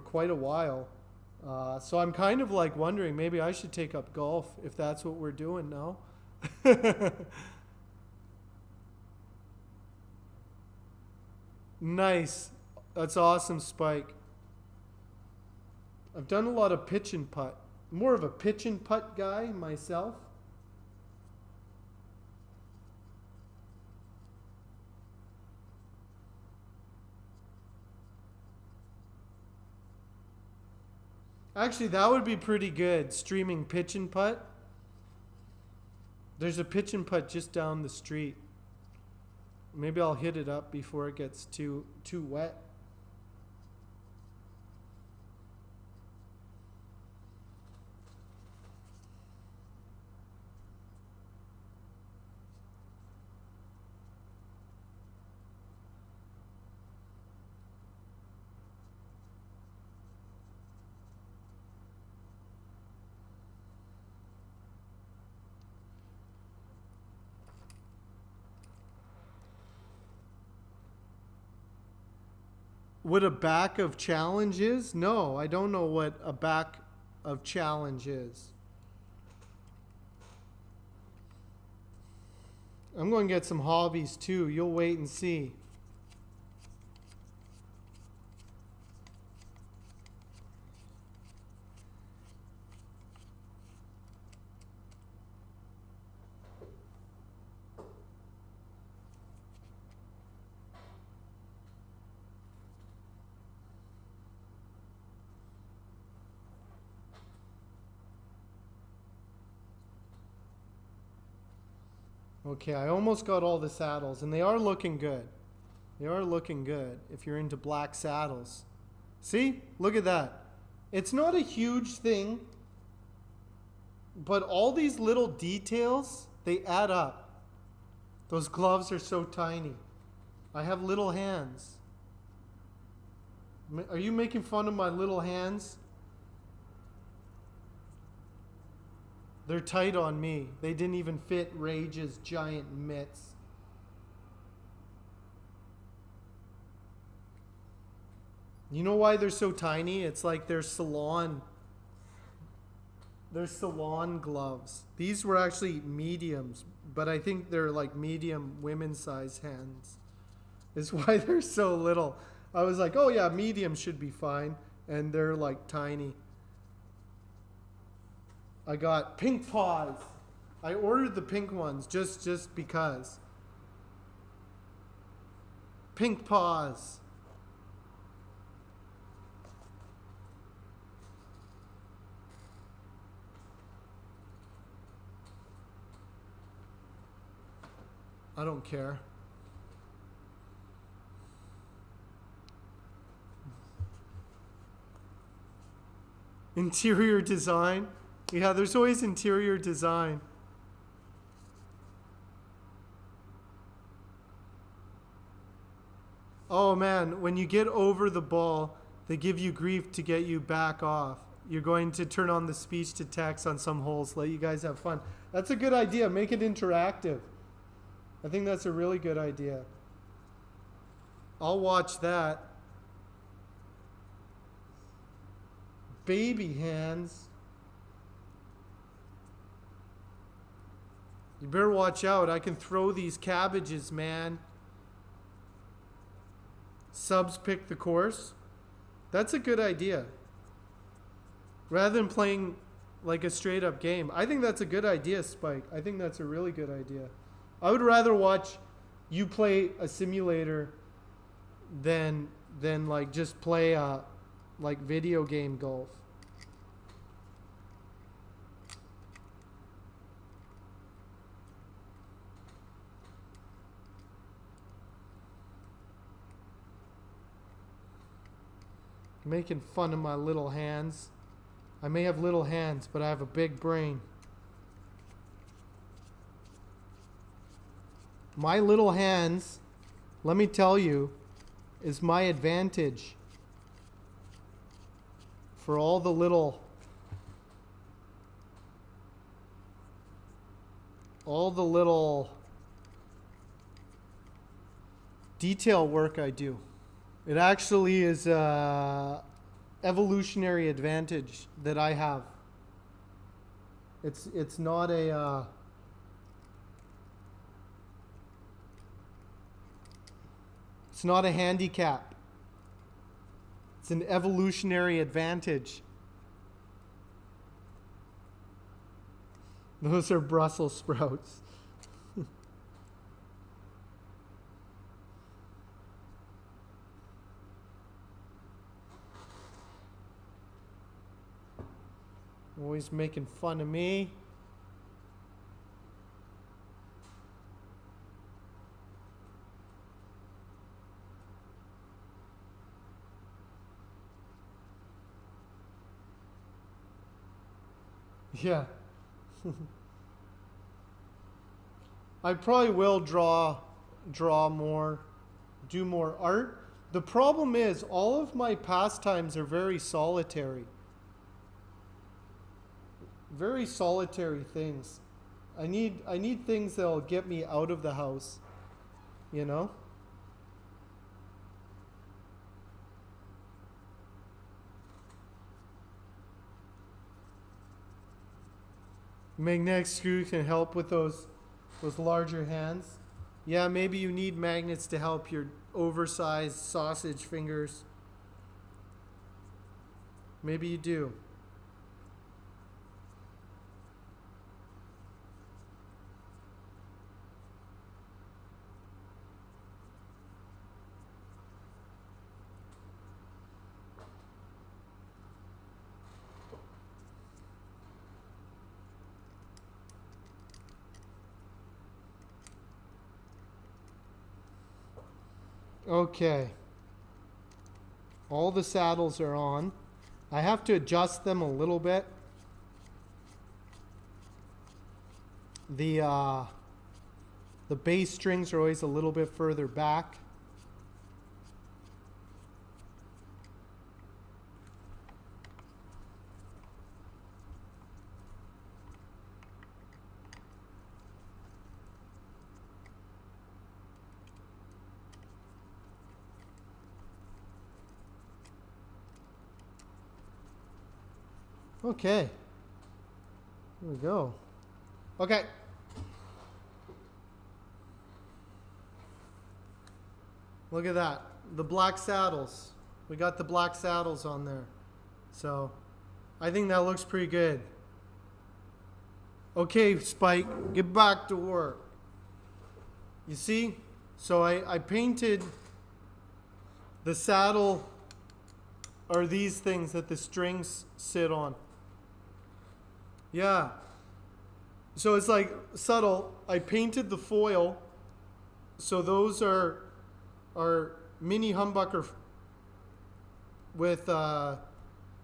quite a while. So I'm kind of like wondering maybe I should take up golf if that's what we're doing now. Nice. That's awesome, Spike. I've done a lot of pitch and putt. More of a pitch and putt guy myself. Actually, that would be pretty good, streaming pitch and putt. There's a pitch and putt just down the street. Maybe I'll hit it up before it gets too wet. What a back of challenge is? No, I don't know what a back of challenge is. I'm going to get some hobbies too. You'll wait and see. Okay, I almost got all the saddles, and they are looking good. They are looking good if you're into black saddles. See? Look at that. It's not a huge thing, but all these little details, they add up. Those gloves are so tiny. I have little hands. Are you making fun of my little hands? They're tight on me. They didn't even fit Rage's giant mitts. You know why they're so tiny? It's like they're salon gloves. These were actually mediums, but I think they're like medium women's size hands. Is why they're so little. I was like, oh yeah, medium should be fine. And they're like tiny. I got pink paws. I ordered the pink ones just because. Pink paws. I don't care. Interior design. Yeah, there's always interior design. Oh man, when you get over the ball, they give you grief to get you back off. You're going to turn on the speech to text on some holes, let you guys have fun. That's a good idea. Make it interactive. I think that's a really good idea. I'll watch that. Baby hands. You better watch out. I can throw these cabbages, man. Subs pick the course. That's a good idea. Rather than playing like a straight up game. I think that's a good idea, Spike. I think that's a really good idea. I would rather watch you play a simulator than like just play like video game golf. Making fun of my little hands. I may have little hands, but I have a big brain. My little hands, let me tell you, is my advantage for all the little detail work I do. It actually is a evolutionary advantage that I have. It's not a it's not a handicap. It's an evolutionary advantage. Those are Brussels sprouts. Always making fun of me. Yeah. I probably will draw more, do more art. The problem is all of my pastimes are very solitary. Very solitary things. I need things that'll get me out of the house, you know? Magnetic screw can help with those larger hands. Yeah, maybe you need magnets to help your oversized sausage fingers. Maybe you do. Okay. All the saddles are on. I have to adjust them a little bit. The bass strings are always a little bit further back. Okay. Here we go. Okay. Look at that. The black saddles. We got the black saddles on there. So, I think that looks pretty good. Okay, Spike, get back to work. You see? So I painted the saddle, or these things that the strings sit on. Yeah. So it's like subtle. I painted the foil. So those are mini humbucker with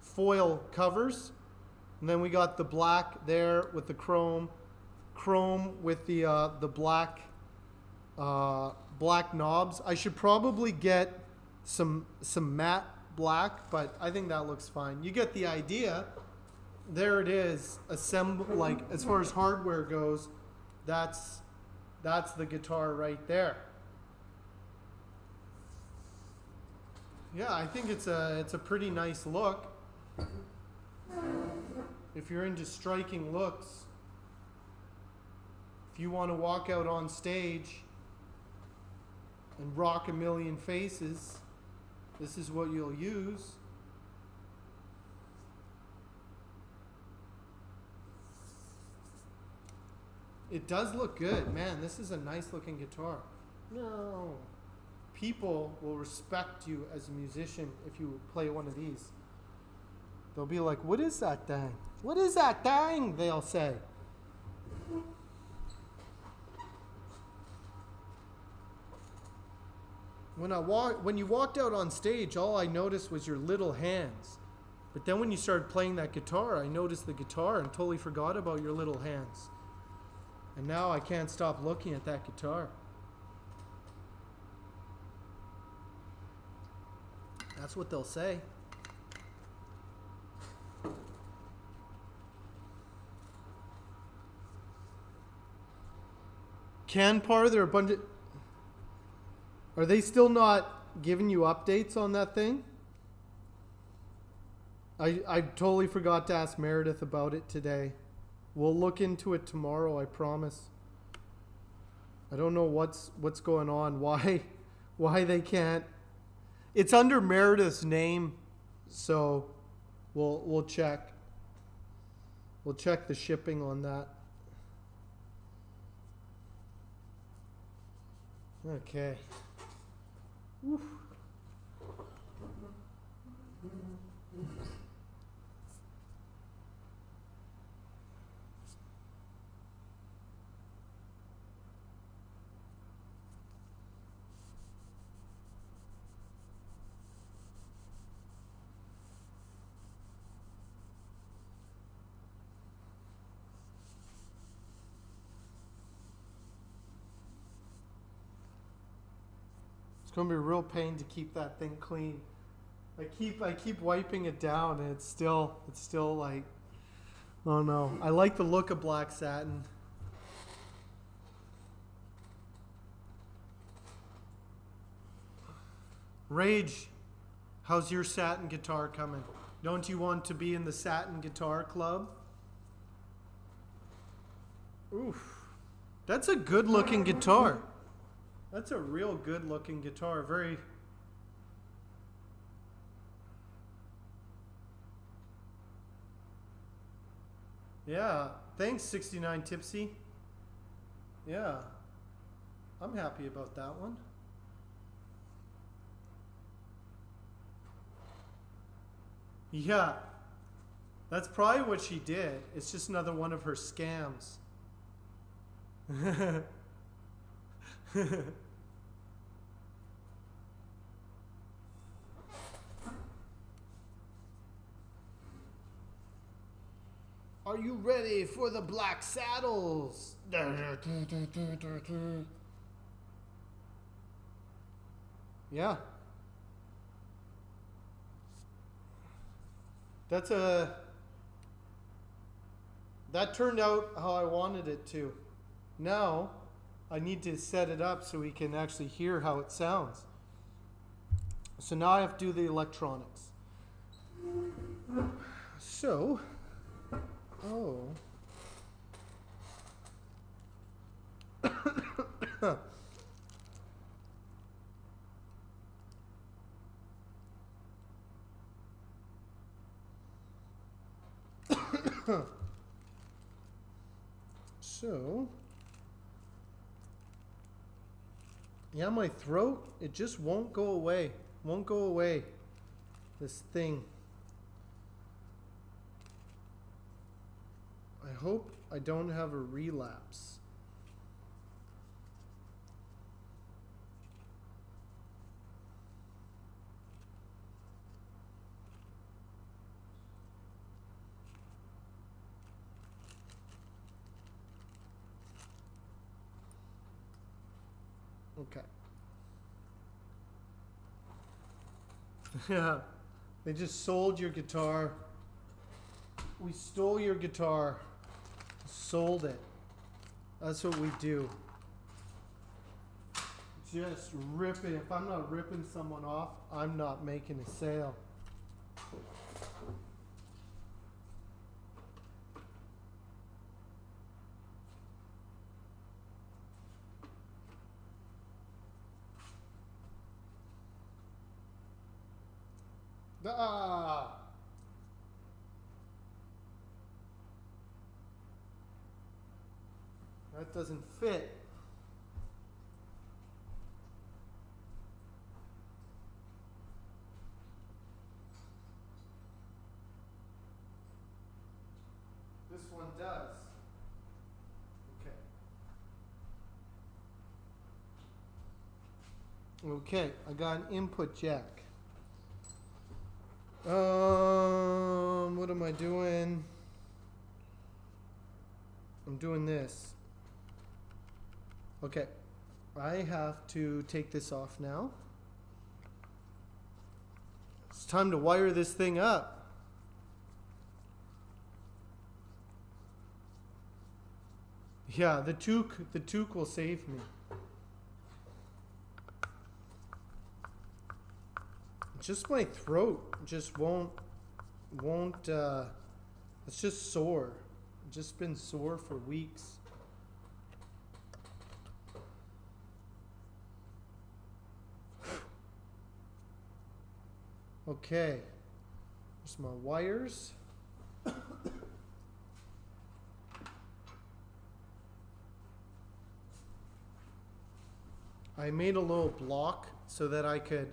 foil covers. And then we got the black there with the chrome with the black black knobs. I should probably get some matte black, but I think that looks fine. You get the idea. There it is, like as far as hardware goes, that's the guitar right there. Yeah, I think it's a pretty nice look. If you're into striking looks, if you want to walk out on stage and rock a million faces, this is what you'll use. It does look good. Man, this is a nice looking guitar. No. People will respect you as a musician if you play one of these. They'll be like, what is that thing? What is that thing? They'll say. When you walked out on stage, all I noticed was your little hands. But then when you started playing that guitar, I noticed the guitar and totally forgot about your little hands. And now I can't stop looking at that guitar. That's what they'll say. Canpar, they're a bunch of... Are they still not giving you updates on that thing? I totally forgot to ask Meredith about it today. We'll look into it tomorrow, I promise. I don't know what's going on. Why they can't. It's under Meredith's name, so we'll check. We'll check the shipping on that. Okay. Woo. It's gonna be a real pain to keep that thing clean. I keep wiping it down, and it's still like, oh no. I like the look of black satin. Rage, how's your satin guitar coming? Don't you want to be in the satin guitar club? Oof, that's a good looking guitar. That's a real good looking guitar. Very... Yeah. Thanks, 69 Tipsy. Yeah. I'm happy about that one. Yeah. That's probably what she did. It's just another one of her scams. Are you ready for the black saddles? Yeah. That turned out how I wanted it to. Now, I need to set it up so we can actually hear how it sounds. So now I have to do the electronics. So, yeah, my throat, it just won't go away. Won't go away. This thing. I hope I don't have a relapse. Okay. Yeah. They just sold your guitar. We stole your guitar. Sold it. That's what we do. Just rip it. If I'm not ripping someone off, I'm not making a sale. Ah! That doesn't fit. This one does. Okay. Okay, I got an input jack. What am I doing? I'm doing this. Okay, I have to take this off now. It's time to wire this thing up. Yeah, the toque will save me. Just my throat just won't it's just sore. It's just been sore for weeks. Okay, there's my wires. I made a little block so that I could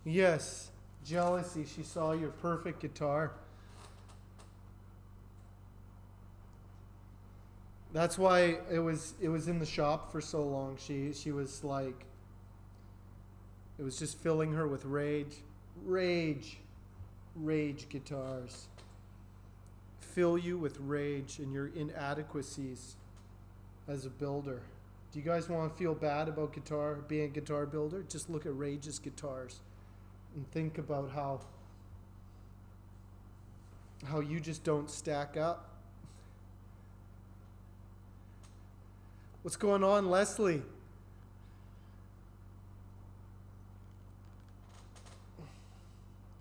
Yes, jealousy. She saw your perfect guitar. That's why it was in the shop for so long. She was like, it was just filling her with rage guitars. Fill you with rage and your inadequacies as a builder. Do you guys want to feel bad about being a guitar builder? Just look at Rage's guitars and think about how you just don't stack up. What's going on, Leslie?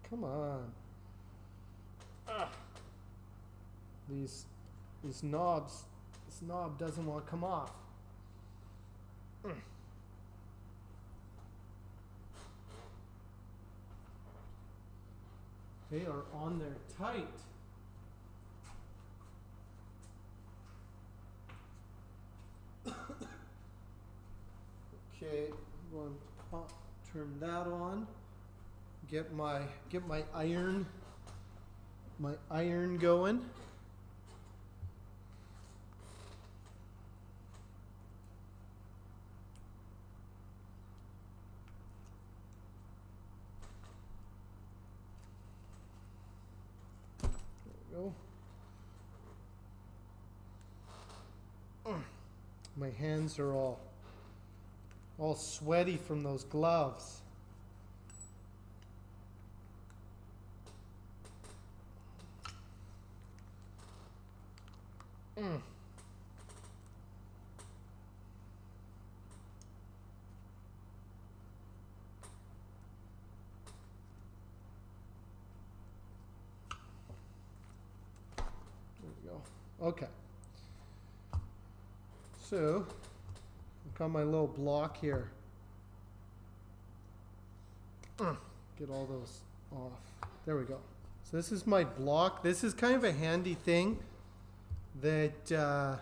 Come on. These knobs. This knob doesn't want to come off. They are on there tight. Okay, I'm going to turn that on. Get my iron going. There we go. My hands are all sweaty from those gloves. There we go. Okay. So, I've got my little block here. Get all those off. There we go. So this is my block. This is kind of a handy thing that a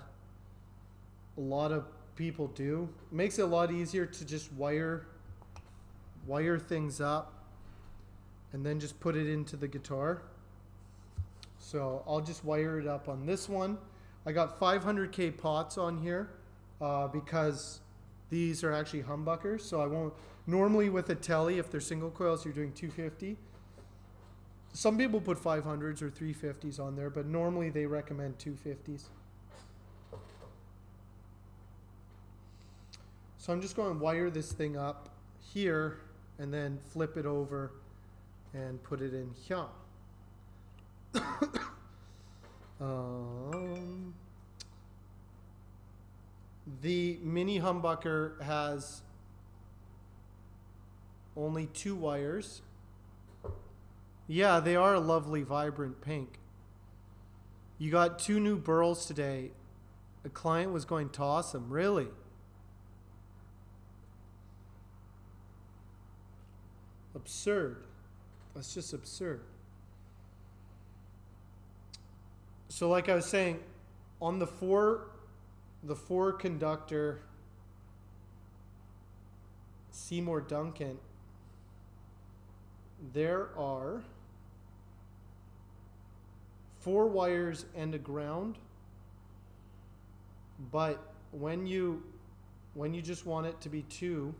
lot of people do. It makes it a lot easier to just wire things up and then just put it into the guitar. So I'll just wire it up on this one. I got 500K pots on here because these are actually humbuckers. So I won't, normally with a telly, if they're single coils, you're doing 250. Some people put 500s or 350s on there, but normally they recommend 250s. So I'm just going to wire this thing up here and then flip it over and put it in here. The mini humbucker has only 2 wires. Yeah, they are a lovely, vibrant pink. You got 2 new burls today. A client was going to toss them. Really? Absurd. That's just absurd. So like I was saying, on the four conductor Seymour Duncan, there are 4 wires and a ground But when you just want it to be two,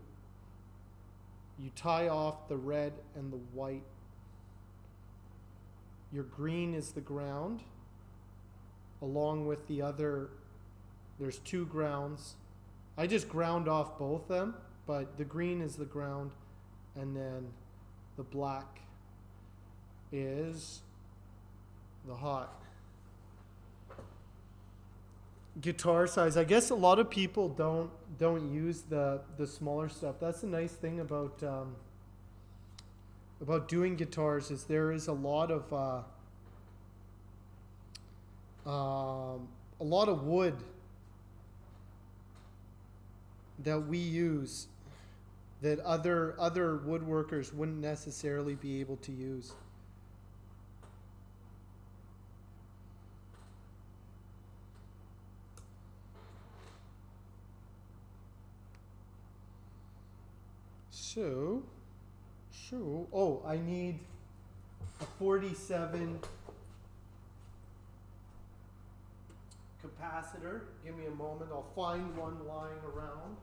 you tie off the red and the white. Your green is the ground, along with the other, there's two grounds. I just ground off both them, but the green is the ground, and then the black is the hot. Guitar size. I guess a lot of people don't use the smaller stuff. That's the nice thing about doing guitars, is there is a lot of wood that we use that other woodworkers wouldn't necessarily be able to use. So, oh, I need a 47 capacitor. Give me a moment. I'll find one lying around.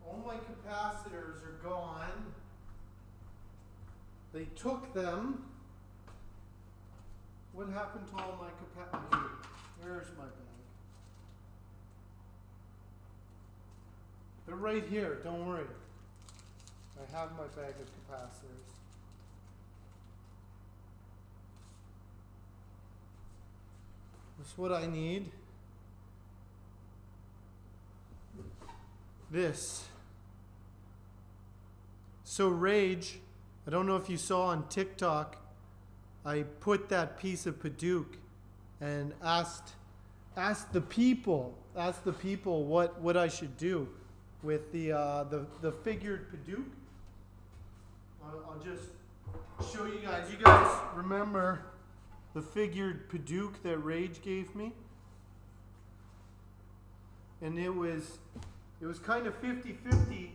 All my capacitors are gone. They took them. What happened to all my capacitors? Where's my bag? They're right here, don't worry. I have my bag of capacitors. That's what I need. This. So Rage, I don't know if you saw on TikTok, I put that piece of Padauk and asked the people what I should do with the figured Padauk. I'll just show you guys. You guys remember the figured Padauk that Rage gave me? And it was kind of 50-50.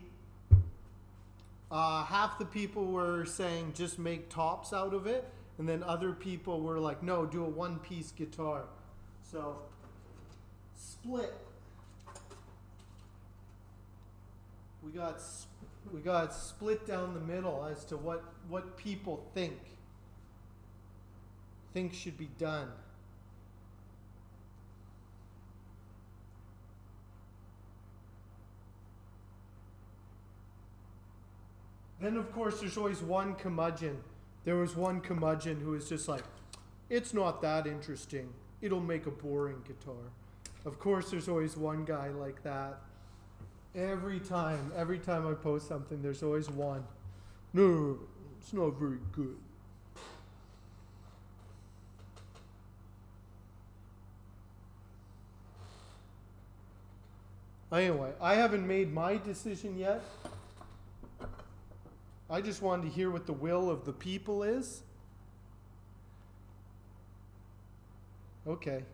Half the people were saying just make tops out of it, and then other people were like, no, do a one-piece guitar. So, split. We got split down the middle as to what people think should be done. Then, of course, there's always one curmudgeon. There was one curmudgeon who was just like, it's not that interesting. It'll make a boring guitar. Of course, there's always one guy like that. Every time I post something, there's always one. No, it's not very good. Anyway, I haven't made my decision yet. I just wanted to hear what the will of the people is. Okay.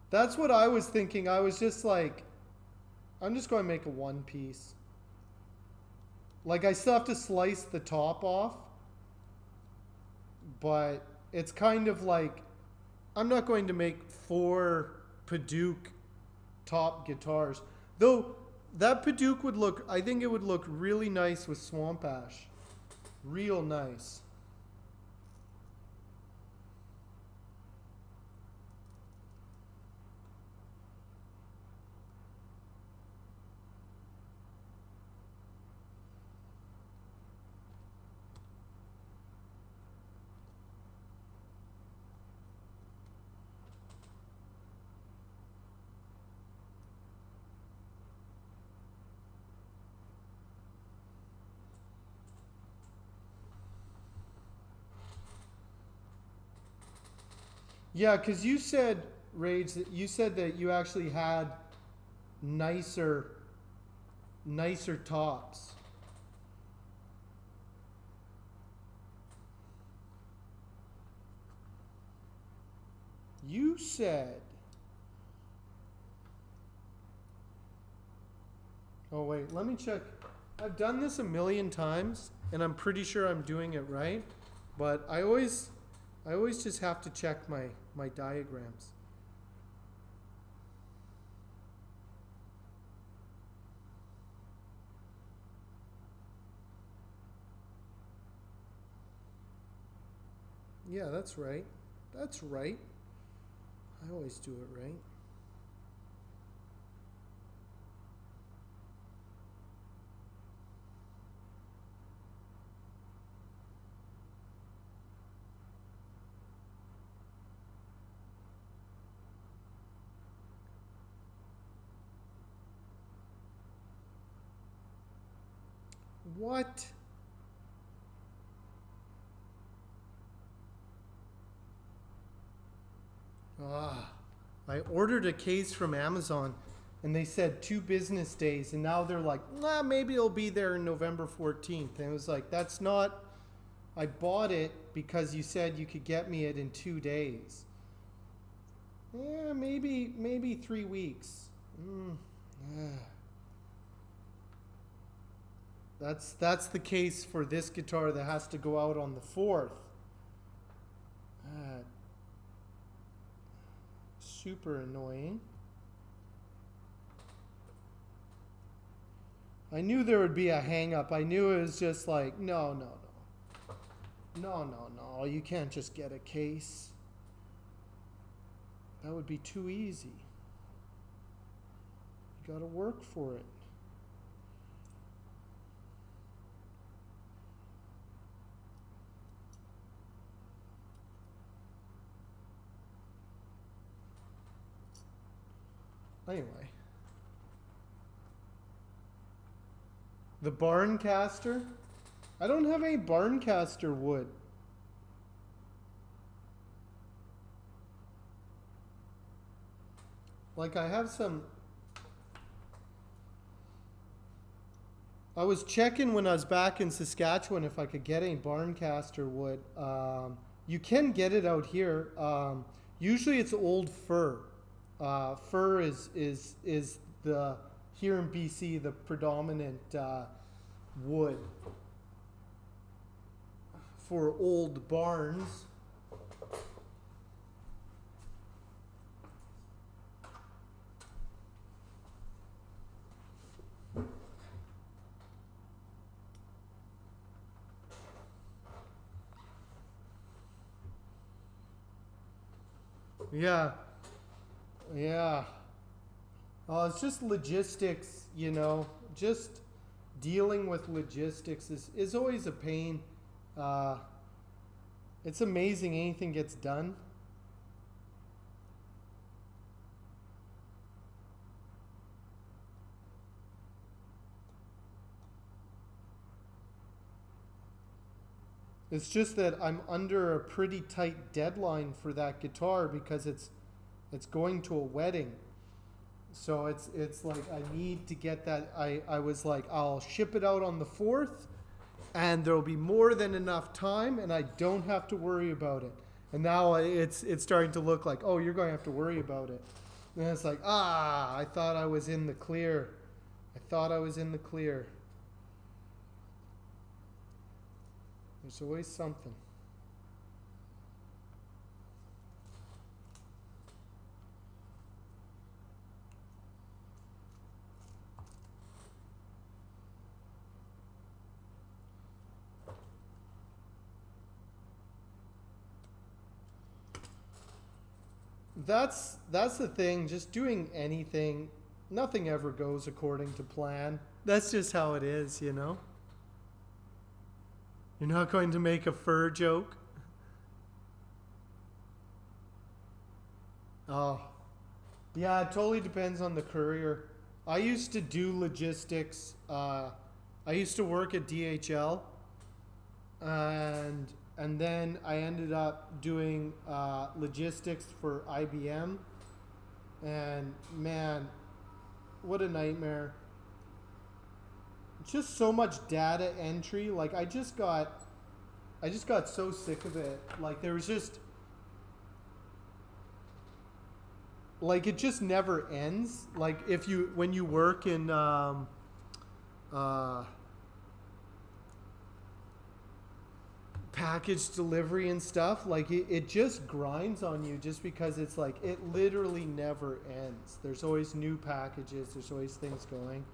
That's what I was thinking. I was just like, I'm just going to make a one piece. Like, I still have to slice the top off. But it's kind of like, I'm not going to make 4 Padauk top guitars. Though, that Padauk would look, I think it would look really nice with Swamp Ash. Real nice. Yeah, because you said, Rage, that you said that you actually had nicer, nicer tops. You said. Oh wait, let me check. I've done this a million times, and I'm pretty sure I'm doing it right. But I always just have to check my diagrams. Yeah, that's right. That's right. I always do it right. What? Ah, I ordered a case from Amazon and they said 2 business days, and now they're like, nah, maybe it'll be there November 14th. And it was like, that's not, I bought it because you said you could get me it in 2 days. Yeah, maybe 3 weeks. That's the case for this guitar that has to go out on the 4th. Super annoying. I knew there would be a hang up. I knew it was just like, no. No, you can't just get a case. That would be too easy. You gotta work for it. Anyway. The Barncaster? I don't have any Barncaster wood. Like I have some... I was checking when I was back in Saskatchewan if I could get any Barncaster wood. You can get it out here. Usually it's old fir. Fir is the here in BC the predominant wood for old barns. Yeah. Yeah. It's just logistics, you know. Just dealing with logistics is always a pain. It's amazing anything gets done. It's just that I'm under a pretty tight deadline for that guitar because it's going to a wedding. So it's like I need to get that. I was like, I'll ship it out on the 4th and there'll be more than enough time and I don't have to worry about it. And now it's starting to look like, oh, you're going to have to worry about it. And it's like, I thought I was in the clear. There's always something. That's the thing. Just doing anything, nothing ever goes according to plan. That's just how it is, you know. You're not going to make a fur joke. Oh, yeah. It totally depends on the courier. I used to do logistics. I used to work at DHL, and and then I ended up doing logistics for IBM. And man, what a nightmare. Just so much data entry. Like I just got so sick of it. Like there was just like it just never ends. Like if you when you work in package delivery and stuff, like it just grinds on you just because it's like it literally never ends. There's always new packages, there's always things going.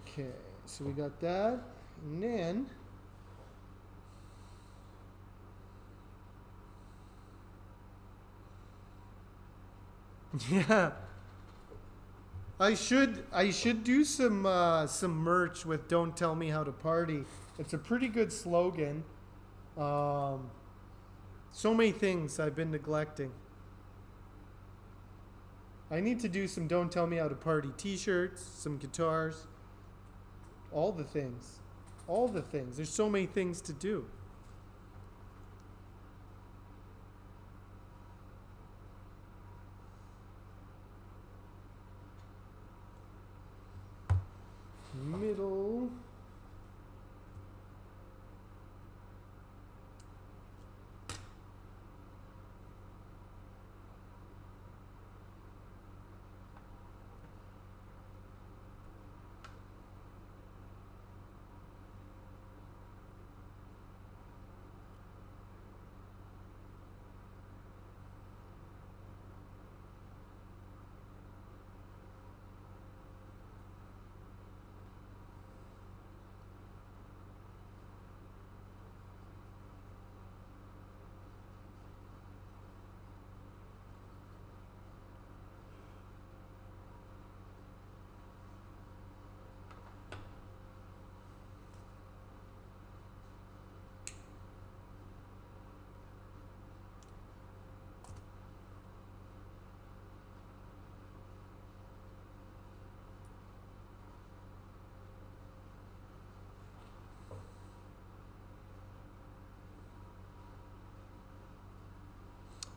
Okay, so we got that, and then yeah, I should do some merch with "Don't Tell Me How to Party." It's a pretty good slogan. So many things I've been neglecting. I need to do some "Don't Tell Me How to Party" T-shirts, some guitars, all the things, all the things. There's so many things to do. Middle.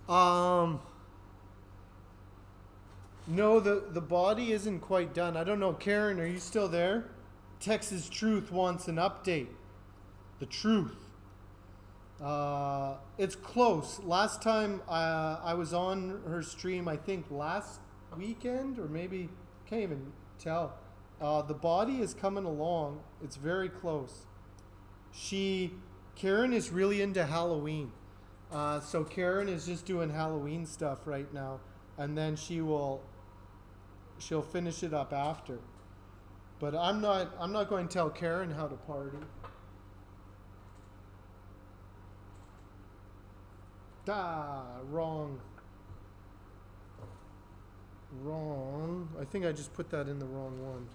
Um, no, the body isn't quite done. I don't know, Karen, are you still there? Texas Truth wants an update. The truth. It's close. Last time I was on her stream, I think last weekend, or maybe can't even tell. The body is coming along. It's very close. Karen is really into Halloween. So Karen is just doing Halloween stuff right now, and then she'll finish it up after. But I'm not going to tell Karen how to party. Wrong. I think I just put that in the wrong one.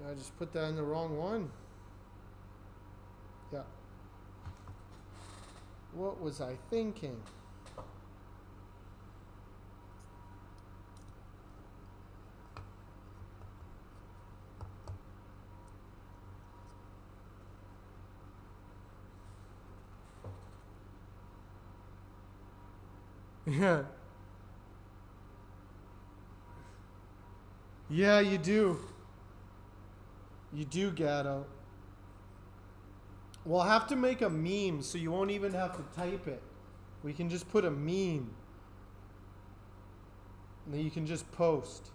I just put that in the wrong one. Yeah. What was I thinking? Yeah. Yeah, you do. You do, Gatto. We'll have to make a meme so you won't even have to type it. We can just put a meme. And then you can just post.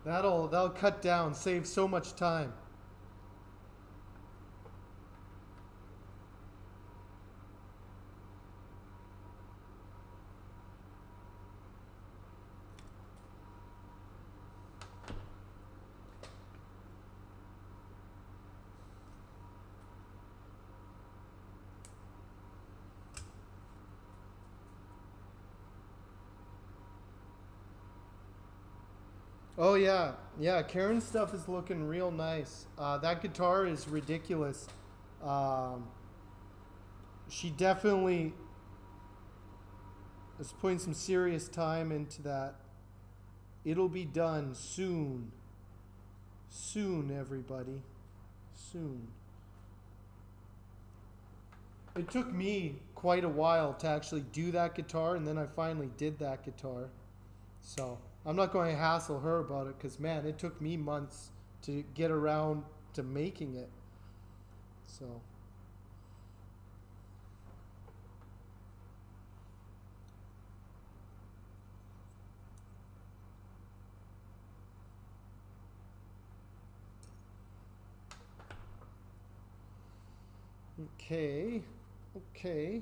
That'll cut down, save so much time. Oh yeah, yeah. Karen's stuff is looking real nice. That guitar is ridiculous. Um, she definitely is putting some serious time into that. It'll be done soon. Soon, everybody. Soon. It took me quite a while to actually do that guitar, and then I finally did that guitar. So I'm not going to hassle her about it because, man, it took me months to get around to making it. So, okay. Okay.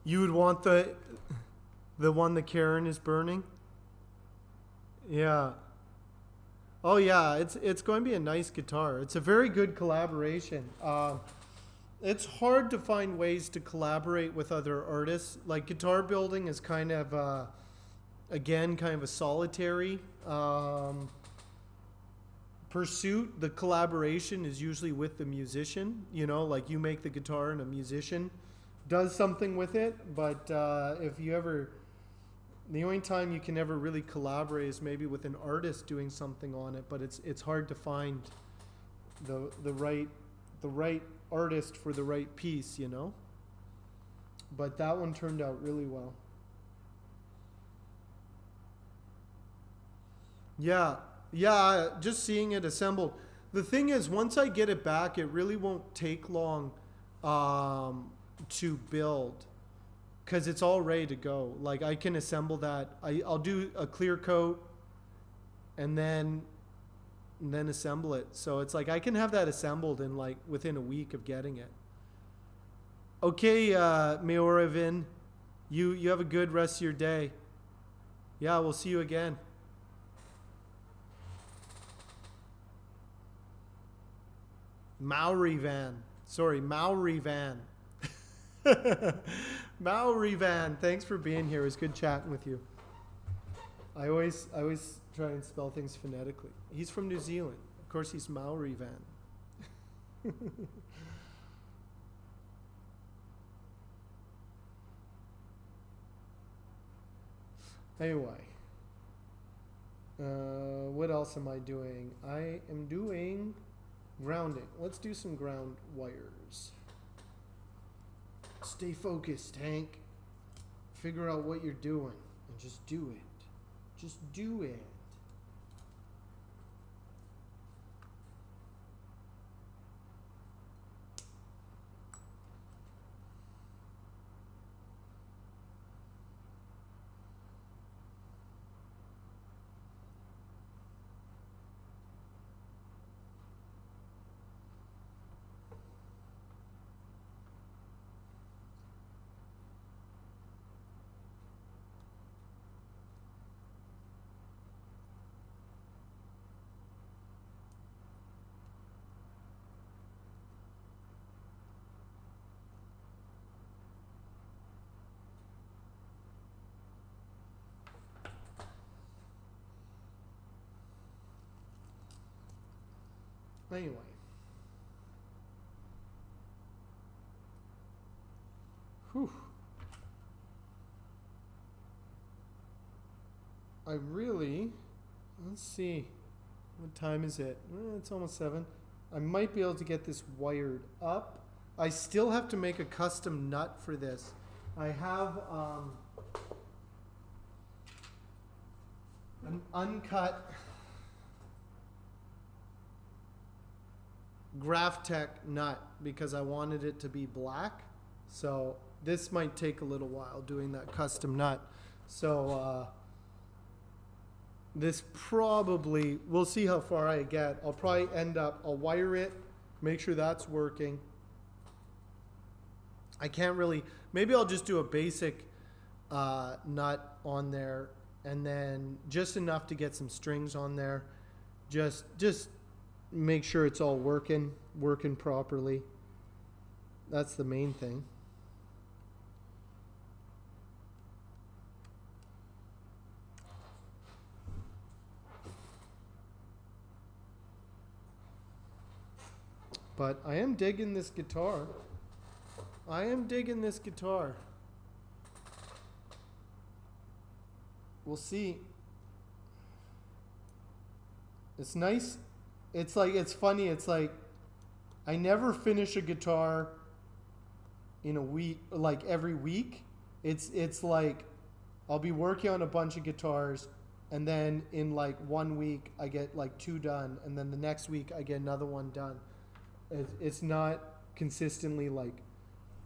You would want the one that Karen is burning? Yeah. Oh yeah, it's going to be a nice guitar. It's a very good collaboration. It's hard to find ways to collaborate with other artists. Like guitar building is kind of again kind of a solitary pursuit. The collaboration is usually with the musician. You know, like you make the guitar and a musician does something with it. But if you ever the only time you can ever really collaborate is maybe with an artist doing something on it, but it's hard to find the right artist for the right piece, you know. But that one turned out really well. Yeah, yeah, just seeing it assembled. The thing is, once I get it back, it really won't take long to build because it's all ready to go. Like I can assemble that. I'll do a clear coat and then assemble it. So it's like I can have that assembled in like within a week of getting it. Okay, Mayoravin, you have a good rest of your day. Yeah, we'll see you again. Maori Van. Sorry, Maori Van. Maori Van. Thanks for being here. It was good chatting with you. I always try and spell things phonetically. He's from New Zealand. Of course, he's Maori Van. Anyway, what else am I doing? I am doing grounding. Let's do some ground wires. Stay focused, Hank. Figure out what you're doing and just do it. Just do it. Anyway, whew. I really, let's see, what time is it? It's almost 7. I might be able to get this wired up. I still have to make a custom nut for this. I have an uncut Graphtec nut because I wanted it to be black. So this might take a little while doing that custom nut. So this probably, we'll see how far I get. I'll probably I'll wire it, make sure that's working. I can't really, maybe I'll just do a basic nut on there and then just enough to get some strings on there. Just make sure it's all working properly. That's the main thing. But I am digging this guitar. I am digging this guitar. We'll see. It's nice. It's like, it's funny. It's like I never finish a guitar in a week, like every week. It's like I'll be working on a bunch of guitars, and then in like 1 week I get like 2 done, and then the next week I get another one done. It's not consistently like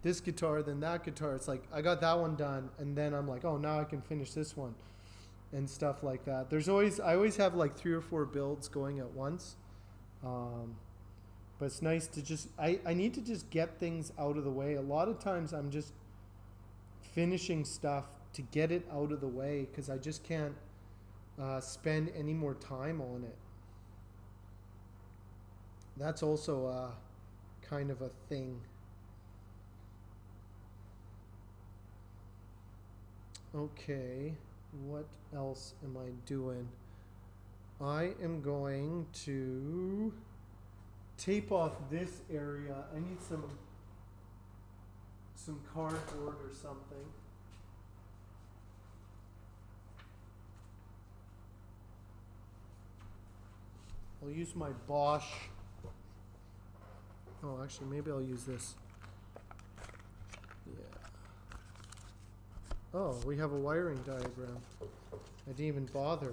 this guitar, then that guitar. It's like I got that one done, and then I'm like, oh, now I can finish this one, and stuff like that. I always have like 3 or 4 builds going at once. But it's nice to just, I need to just get things out of the way. A lot of times I'm just finishing stuff to get it out of the way because I just can't spend any more time on it. That's also kind of a thing. Okay, what else am I doing? I am going to tape off this area. I need some cardboard or something. I'll use my Bosch. Oh, actually, maybe I'll use this. Yeah. Oh, we have a wiring diagram. I didn't even bother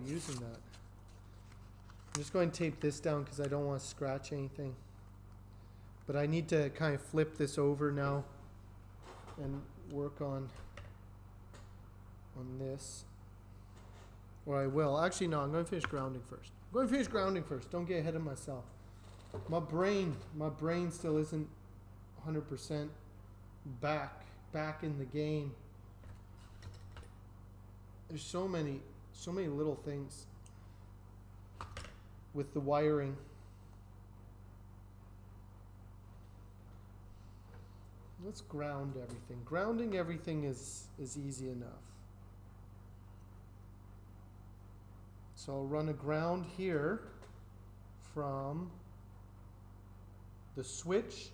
using that. I'm just going to tape this down because I don't want to scratch anything. But I need to kind of flip this over now and work on this. Or I will. Actually, no, I'm going to finish grounding first. Don't get ahead of myself. My brain still isn't 100% back in the game. There's so many little things with the wiring. Let's ground everything. Grounding everything is easy enough. So I'll run a ground here from the switch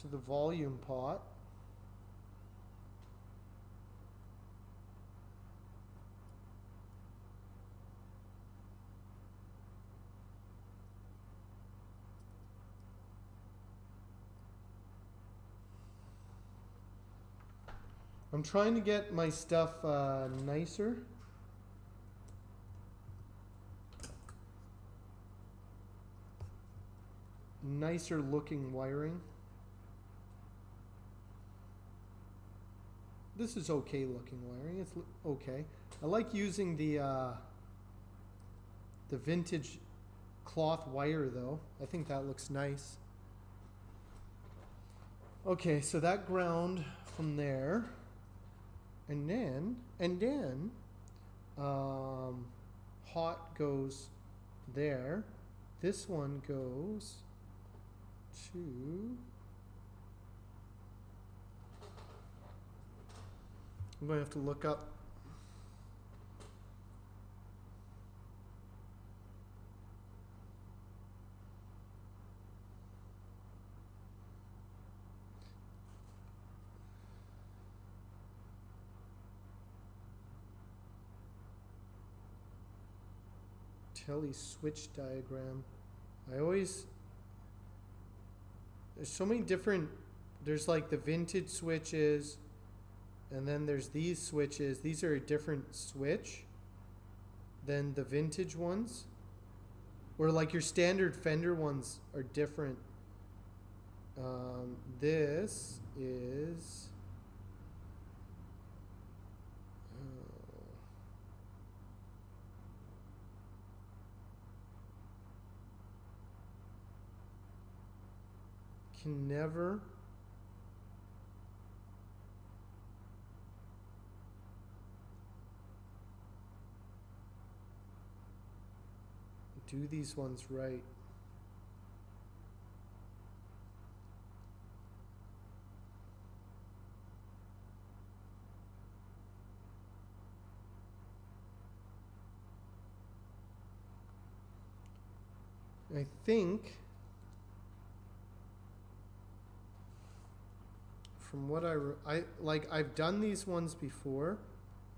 to the volume pot. I'm trying to get my stuff nicer. Nicer looking wiring. This is okay looking wiring. It's okay. I like using the vintage cloth wire though. I think that looks nice. Okay, so that ground from there. And then hot goes there. This one goes to, I'm going to have to look up. Telly switch diagram. There's so many different, there's like the vintage switches, and then there's these switches. These are a different switch than the vintage ones, or like your standard Fender ones are different. This is can never do these ones right. I think from what I like, I've done these ones before,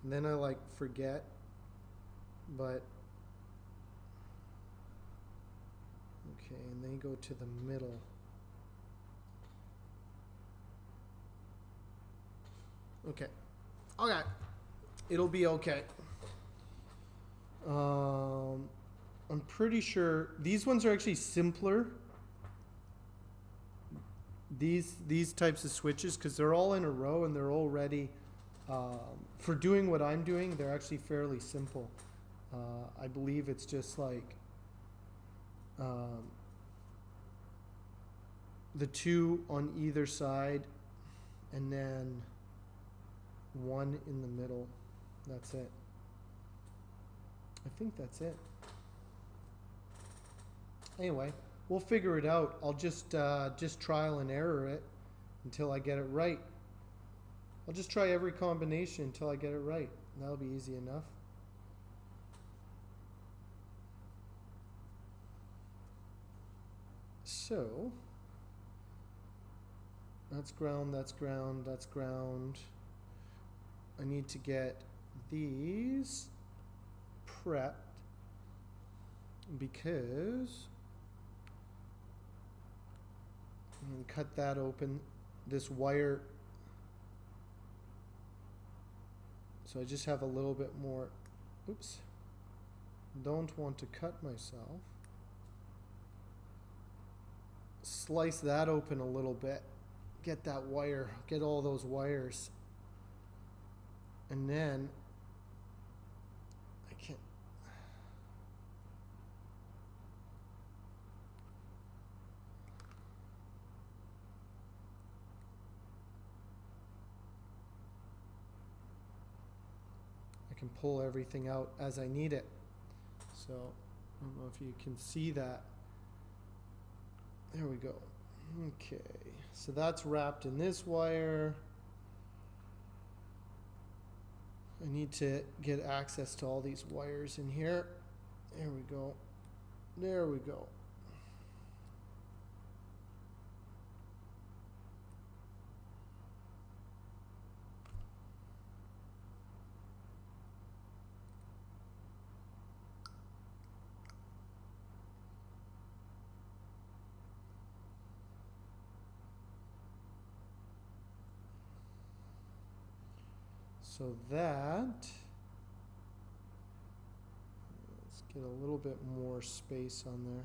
and then I like forget, but okay, and then you go to the middle. Okay. Okay. It'll be okay. I'm pretty sure these ones are actually simpler. These types of switches, because they're all in a row and they're already for doing what I'm doing, they're actually fairly simple. I believe it's just like the two on either side, and then one in the middle. That's it. I think that's it. Anyway, we'll figure it out. I'll just trial and error it until I get it right. I'll just try every combination until I get it right. That'll be easy enough. So, that's ground, that's ground, that's ground. I need to get these prepped because I'm going to cut that open. This wire, so I just have a little bit more. Oops. Don't want to cut myself. Slice that open a little bit. Get that wire, get all those wires. And then I can't. I can pull everything out as I need it. So I don't know if you can see that. There we go. Okay, so that's wrapped in this wire. I need to get access to all these wires in here. There we go. There we go. So that, let's get a little bit more space on there.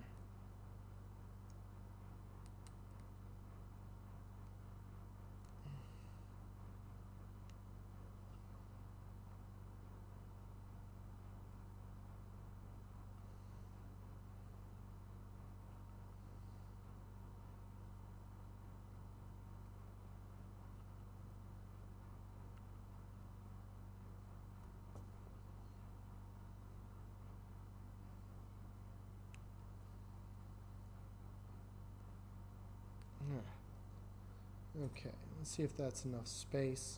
Okay, let's see if that's enough space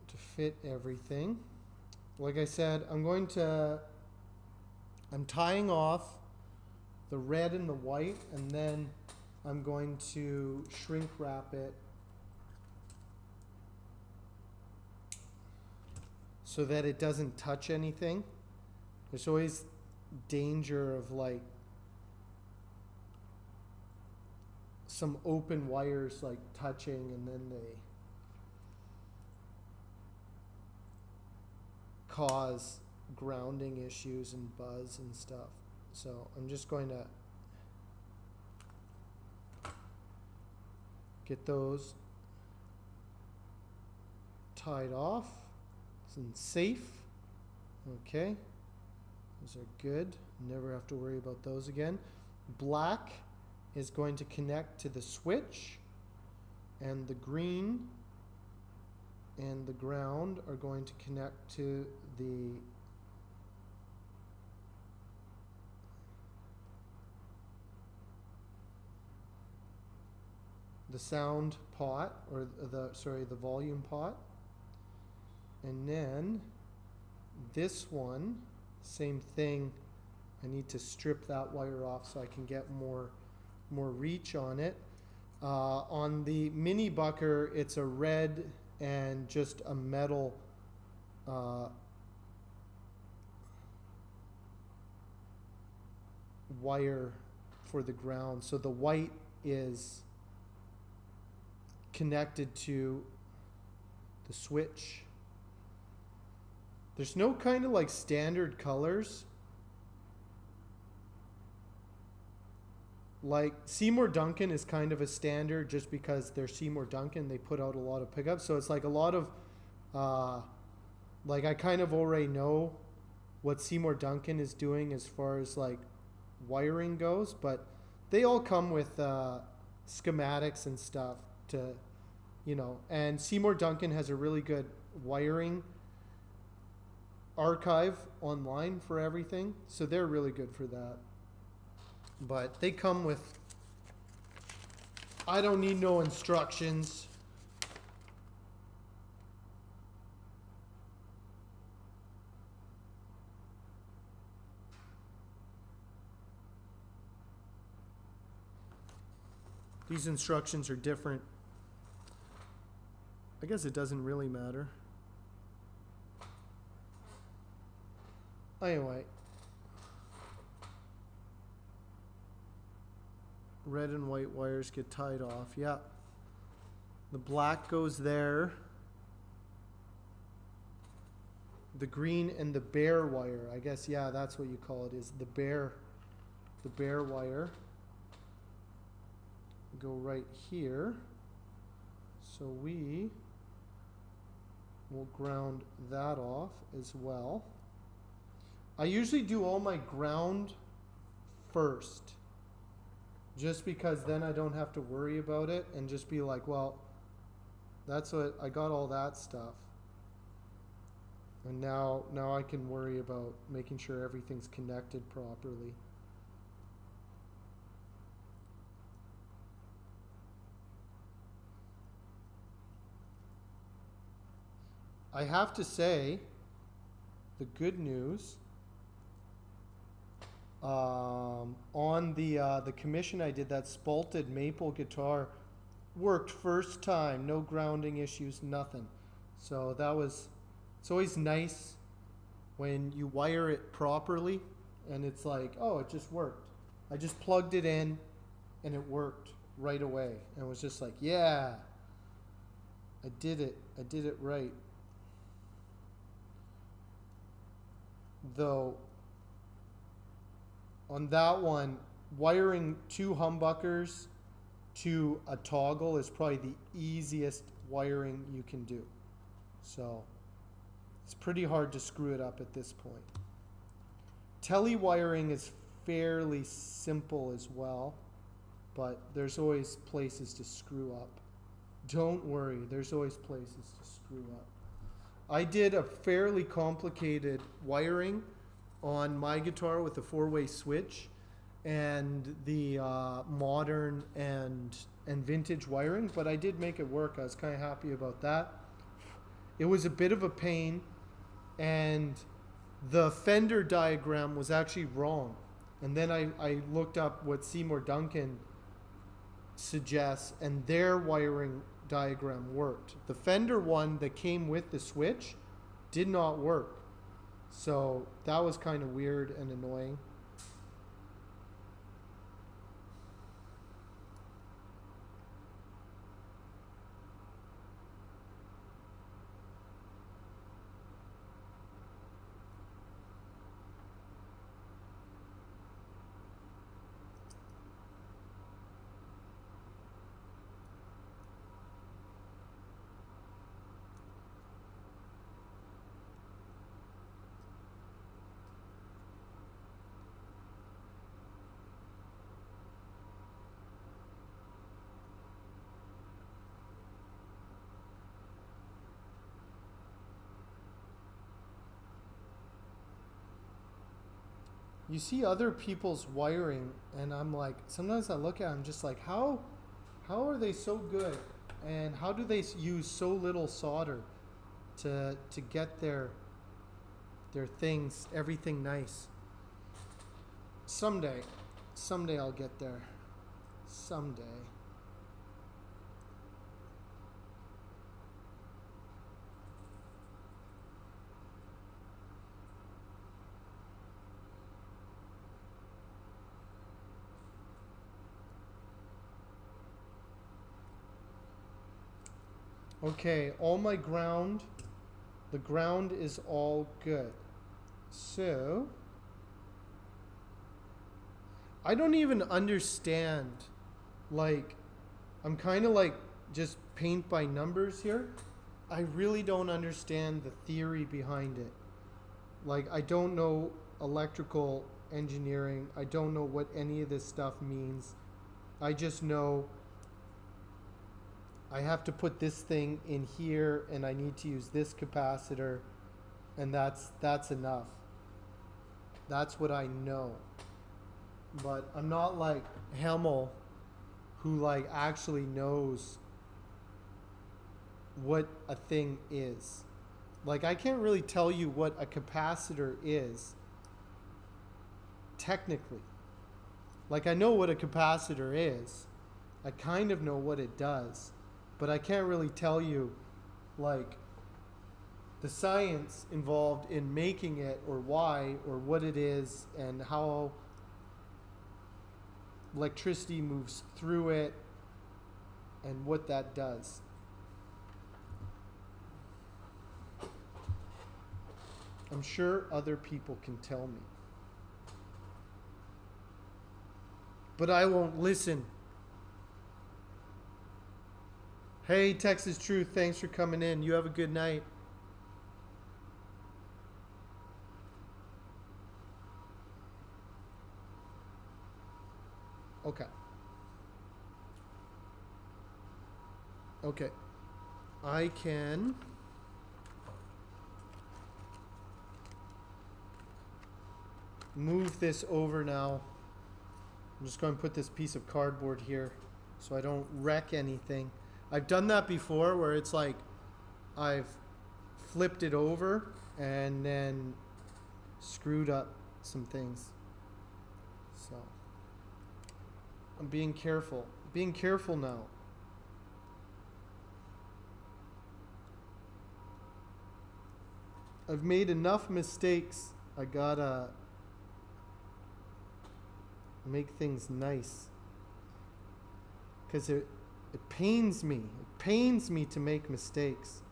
to fit everything. Like I said, I'm tying off the red and the white, and then I'm going to shrink wrap it so that it doesn't touch anything. There's always danger of like some open wires like touching, and then they cause grounding issues and buzz and stuff. So I'm just going to get those tied off and safe. Okay, those are good. Never have to worry about those again. Black is going to connect to the switch, and the green and the ground are going to connect to the sound pot, or the volume pot. And then this one, same thing, I need to strip that wire off so I can get more reach on it. On the mini bucker, it's a red and just a metal wire for the ground. So the white is connected to the switch. There's no kind of like standard colors. Like Seymour Duncan is kind of a standard just because they're Seymour Duncan. They put out a lot of pickups. So it's like a lot of, like I kind of already know what Seymour Duncan is doing as far as like wiring goes, but they all come with schematics and stuff to, you know, and Seymour Duncan has a really good wiring archive online for everything. So they're really good for that. But they come with, I don't need no instructions. These instructions are different. I guess it doesn't really matter. Anyway. Red and white wires get tied off. Yeah. The black goes there. The green and the bare wire. I guess, yeah, that's what you call it, is the bare wire. Go right here. So we will ground that off as well. I usually do all my ground first, just because then I don't have to worry about it and just be like, well, that's what I got, all that stuff. And now I can worry about making sure everything's connected properly. I have to say, the good news, on the commission I did, that spalted maple guitar worked first time, no grounding issues, nothing. So that was, it's always nice when you wire it properly and it's like, oh, it just worked. I just plugged it in and it worked right away. And it was just like, yeah, I did it right. Though on that one, wiring 2 humbuckers to a toggle is probably the easiest wiring you can do. So it's pretty hard to screw it up at this point. Tele wiring is fairly simple as well, but there's always places to screw up. Don't worry, there's always places to screw up. I did a fairly complicated wiring on my guitar with a 4-way switch and the modern and vintage wiring, but I did make it work. I was kind of happy about that. It was a bit of a pain, and the Fender diagram was actually wrong. And then I looked up what Seymour Duncan suggests, and their wiring diagram worked. The Fender one that came with the switch did not work. So that was kind of weird and annoying. You see other people's wiring, and I'm like, sometimes I look at it, I'm just like, how are they so good, and how do they use so little solder to get their things, everything nice? Someday. Someday I'll get there. Someday. Okay, all my ground, the ground is all good. So, I don't even understand, like, I'm kind of like just paint by numbers here. I really don't understand the theory behind it. Like, I don't know electrical engineering. I don't know what any of this stuff means. I just know I have to put this thing in here and I need to use this capacitor, and that's enough. That's what I know. But I'm not like Hemel, who like actually knows what a thing is. Like, I can't really tell you what a capacitor is technically. Like, I know what a capacitor is. I kind of know what it does, but I can't really tell you like the science involved in making it, or why, or what it is, and how electricity moves through it and what that does. I'm sure other people can tell me, but I won't listen. Hey, Texas Truth, thanks for coming in. You have a good night. Okay. Okay. I can move this over now. I'm just going to put this piece of cardboard here so I don't wreck anything. I've done that before where it's like I've flipped it over and then screwed up some things. So I'm being careful. Being careful now. I've made enough mistakes. I gotta make things nice. Because it pains me. It pains me to make mistakes.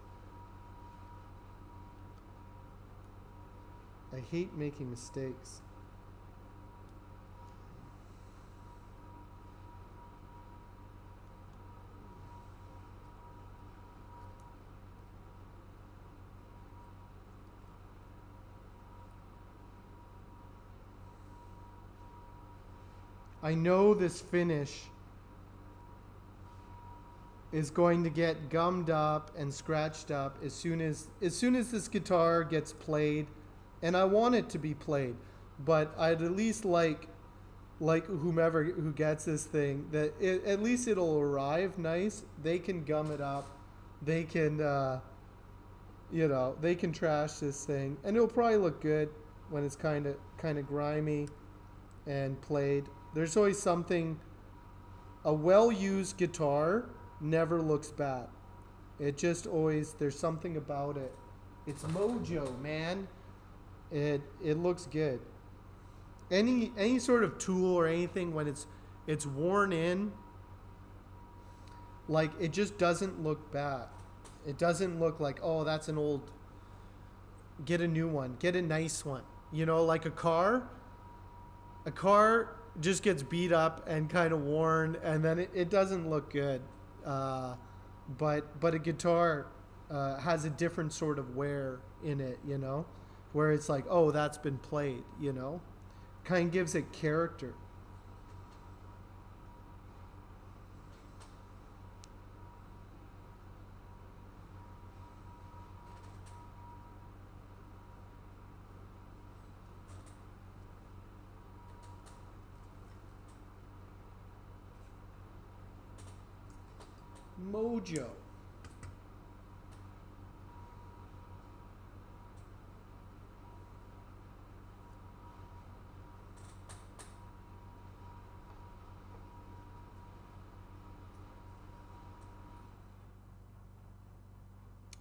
I hate making mistakes. I know this finish is going to get gummed up and scratched up as soon as this guitar gets played, and I want it to be played, but I'd at least like whomever who gets this thing, that at least it'll arrive nice. They can gum it up, they can they can trash this thing, and it'll probably look good when it's kind of grimy and played. There's always something. A well-used guitar never looks bad. It just always, there's something about it. It's mojo, man. It looks good. Any sort of tool or anything, when it's worn in, like, it just doesn't look bad. It doesn't look like, oh, that's an old, get a new one, get a nice one. Like a car just gets beat up and kind of worn, and then it doesn't look good. But a guitar has a different sort of wear in it, where it's like, oh, that's been played, kind of gives it character. Mojo.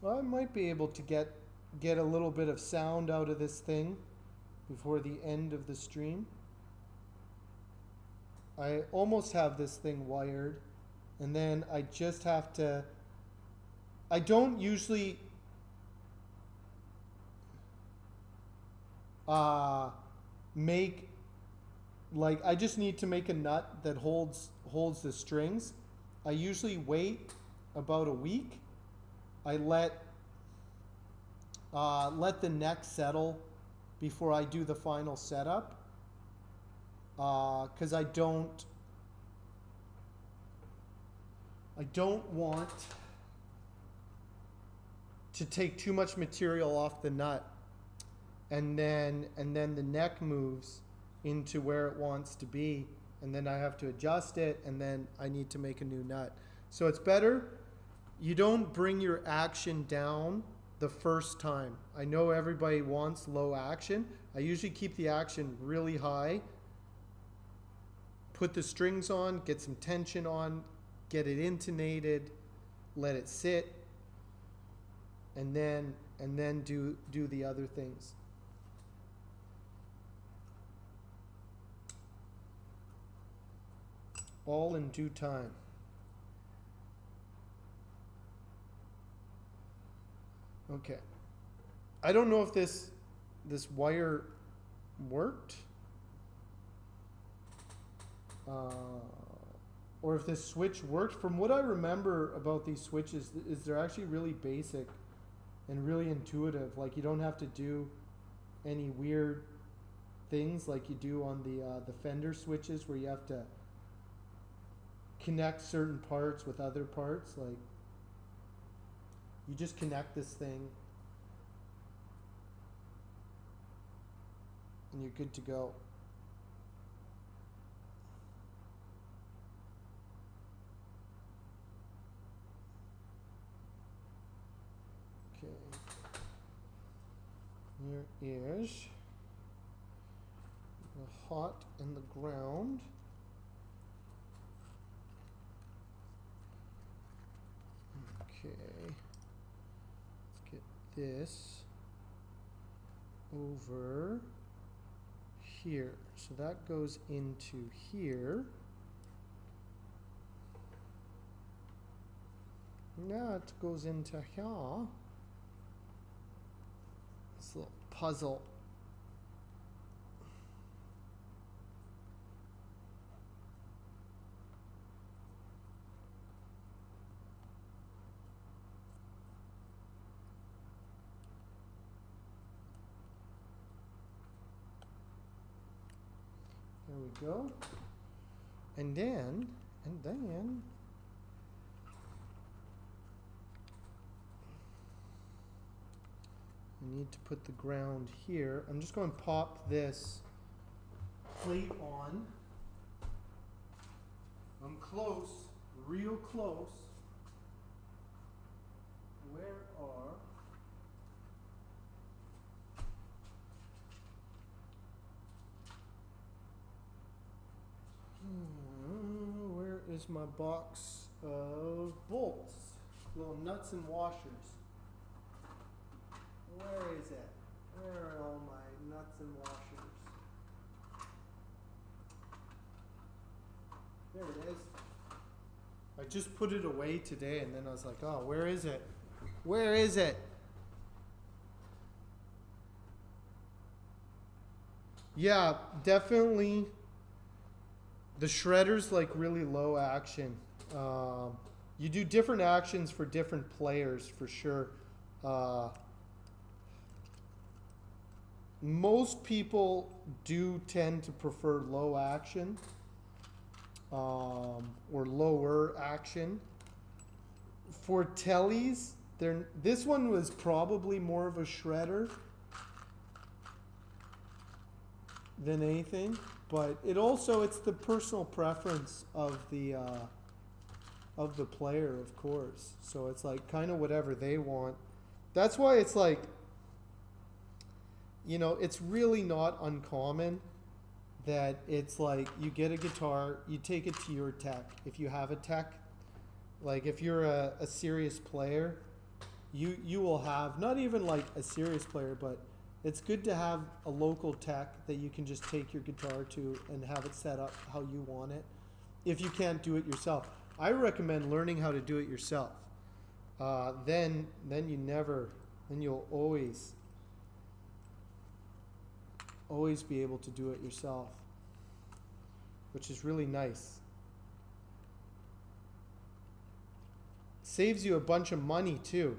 I might be able to get a little bit of sound out of this thing before the end of the stream. I almost have this thing wired, and then I just have to. I don't usually make, like, I just need to make a nut that holds the strings. I usually wait about a week. I let the neck settle before I do the final setup, because I don't want to take too much material off the nut, and then the neck moves into where it wants to be, and then I have to adjust it, and then I need to make a new nut. So it's better you don't bring your action down the first time. I know everybody wants low action. I usually keep the action really high, put the strings on, get some tension on, get it intonated, let it sit, and then do the other things. All in due time. Okay. I don't know if this wire worked, or if this switch worked. From what I remember about these switches, is they're actually really basic and really intuitive. Like, you don't have to do any weird things like you do on the Fender switches, where you have to connect certain parts with other parts. Like, you just connect this thing and you're good to go. Okay. Here is the hot and the ground. Okay. Let's get this over here. So that goes into here. Now it goes into here. This little puzzle. There we go. And then I need to put the ground here. I'm just going to pop this plate on. I'm close, real close. Where are... where is my box of bolts? Little nuts and washers. Where is it? Where are all my nuts and washers? There it is. I just put it away today, and then I was like, oh, where is it? Where is it? Yeah, definitely. The shredder's like really low action. You do different actions for different players, for sure. Most people do tend to prefer low action, or lower action. For tellies, this one was probably more of a shredder than anything, but it's the personal preference of the player, of course. So it's like kind of whatever they want. That's why it's like, you know, it's really not uncommon that it's like you get a guitar, you take it to your tech. If you have a tech, like if you're a serious player, you will have not even like a serious player, but it's good to have a local tech that you can just take your guitar to and have it set up how you want it. If you can't do it yourself, I recommend learning how to do it yourself. Then you'll always be able to do it yourself, which is really nice. Saves you a bunch of money too,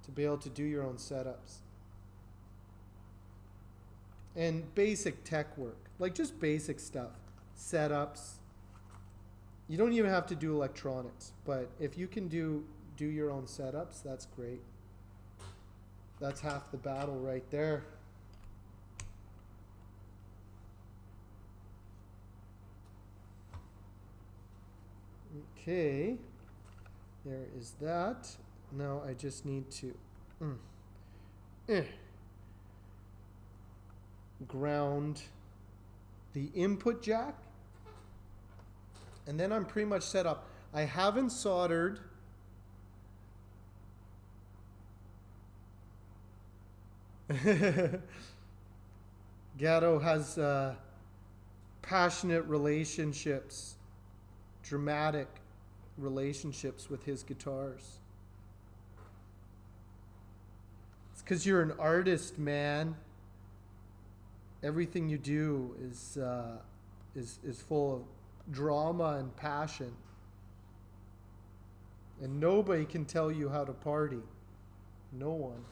to be able to do your own setups. And basic tech work, like just basic stuff, setups. You don't even have to do electronics, but if you can do your own setups, that's great. That's half the battle right there. Okay, there is that. Now I just need to ground the input jack, and then I'm pretty much set up. I haven't soldered Gatto has passionate relationships, dramatic relationships with his guitars. It's because you're an artist, man. Everything you do is full of drama and passion. And nobody can tell you how to party. No one.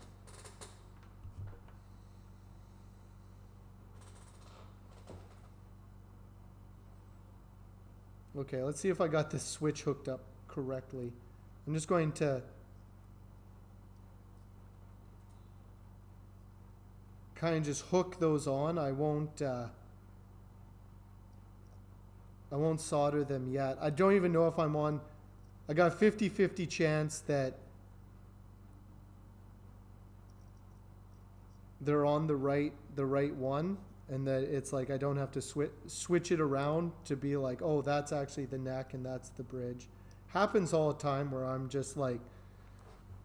Okay, let's see if I got this switch hooked up correctly. I'm just going to kind of just hook those on. I won't solder them yet. I don't even know if I'm on. I got a 50-50 chance that they're on the right one, and that it's like I don't have to switch it around to be like, oh, that's actually the neck and that's the bridge. Happens all the time where I'm just like,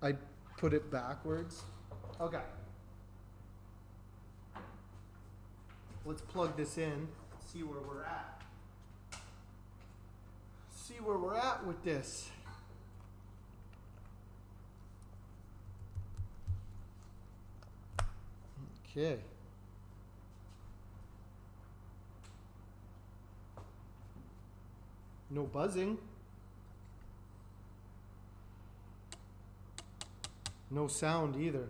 I put it backwards. Okay. Let's plug this in, see where we're at. See where we're at with this. Okay. No buzzing. No sound either.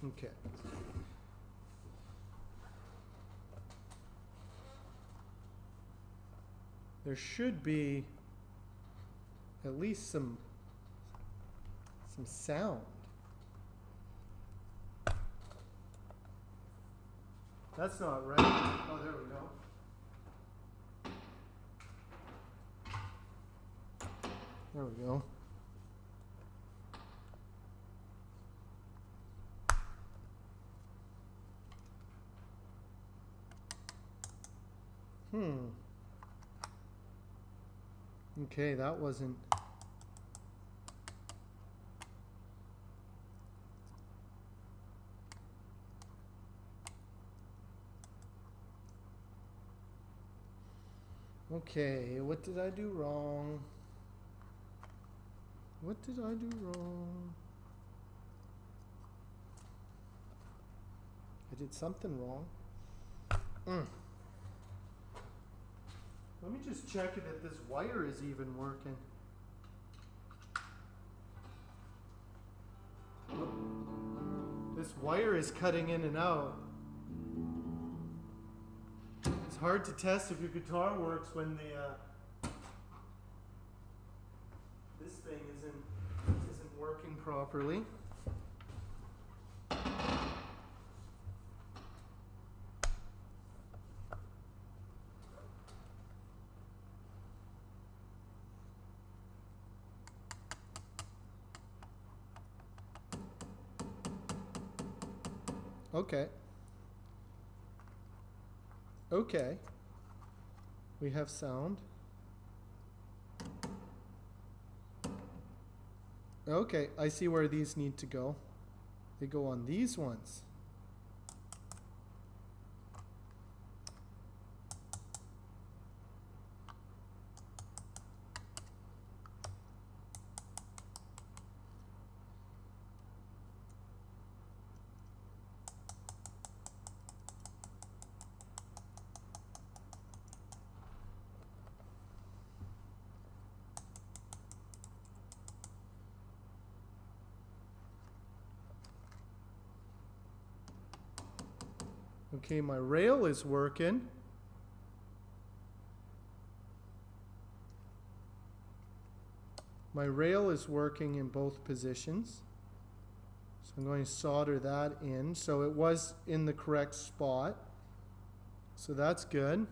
Okay. There should be at least some sound. That's not right. Oh, there we go. There we go. Okay, that wasn't. Okay, what did I do wrong? What did I do wrong? I did something wrong. Let me just check that this wire is even working. This wire is cutting in and out. It's hard to test if your guitar works when this thing isn't working properly. Okay. Okay. We have sound. Okay, I see where these need to go. They go on these ones. Okay, my rail is working. My rail is working in both positions. So I'm going to solder that in. So it was in the correct spot. So that's good.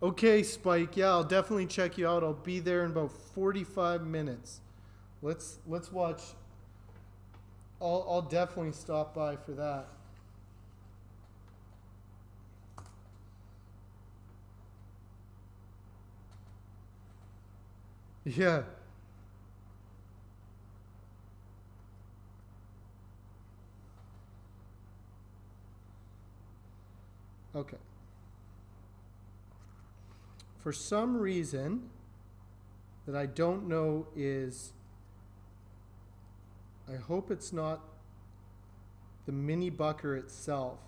Okay, Spike. Yeah, I'll definitely check you out. I'll be there in about 45 minutes. Let's watch. I'll definitely stop by for that. Yeah. Okay. For some reason that I don't know is, I hope it's not the mini bucker itself.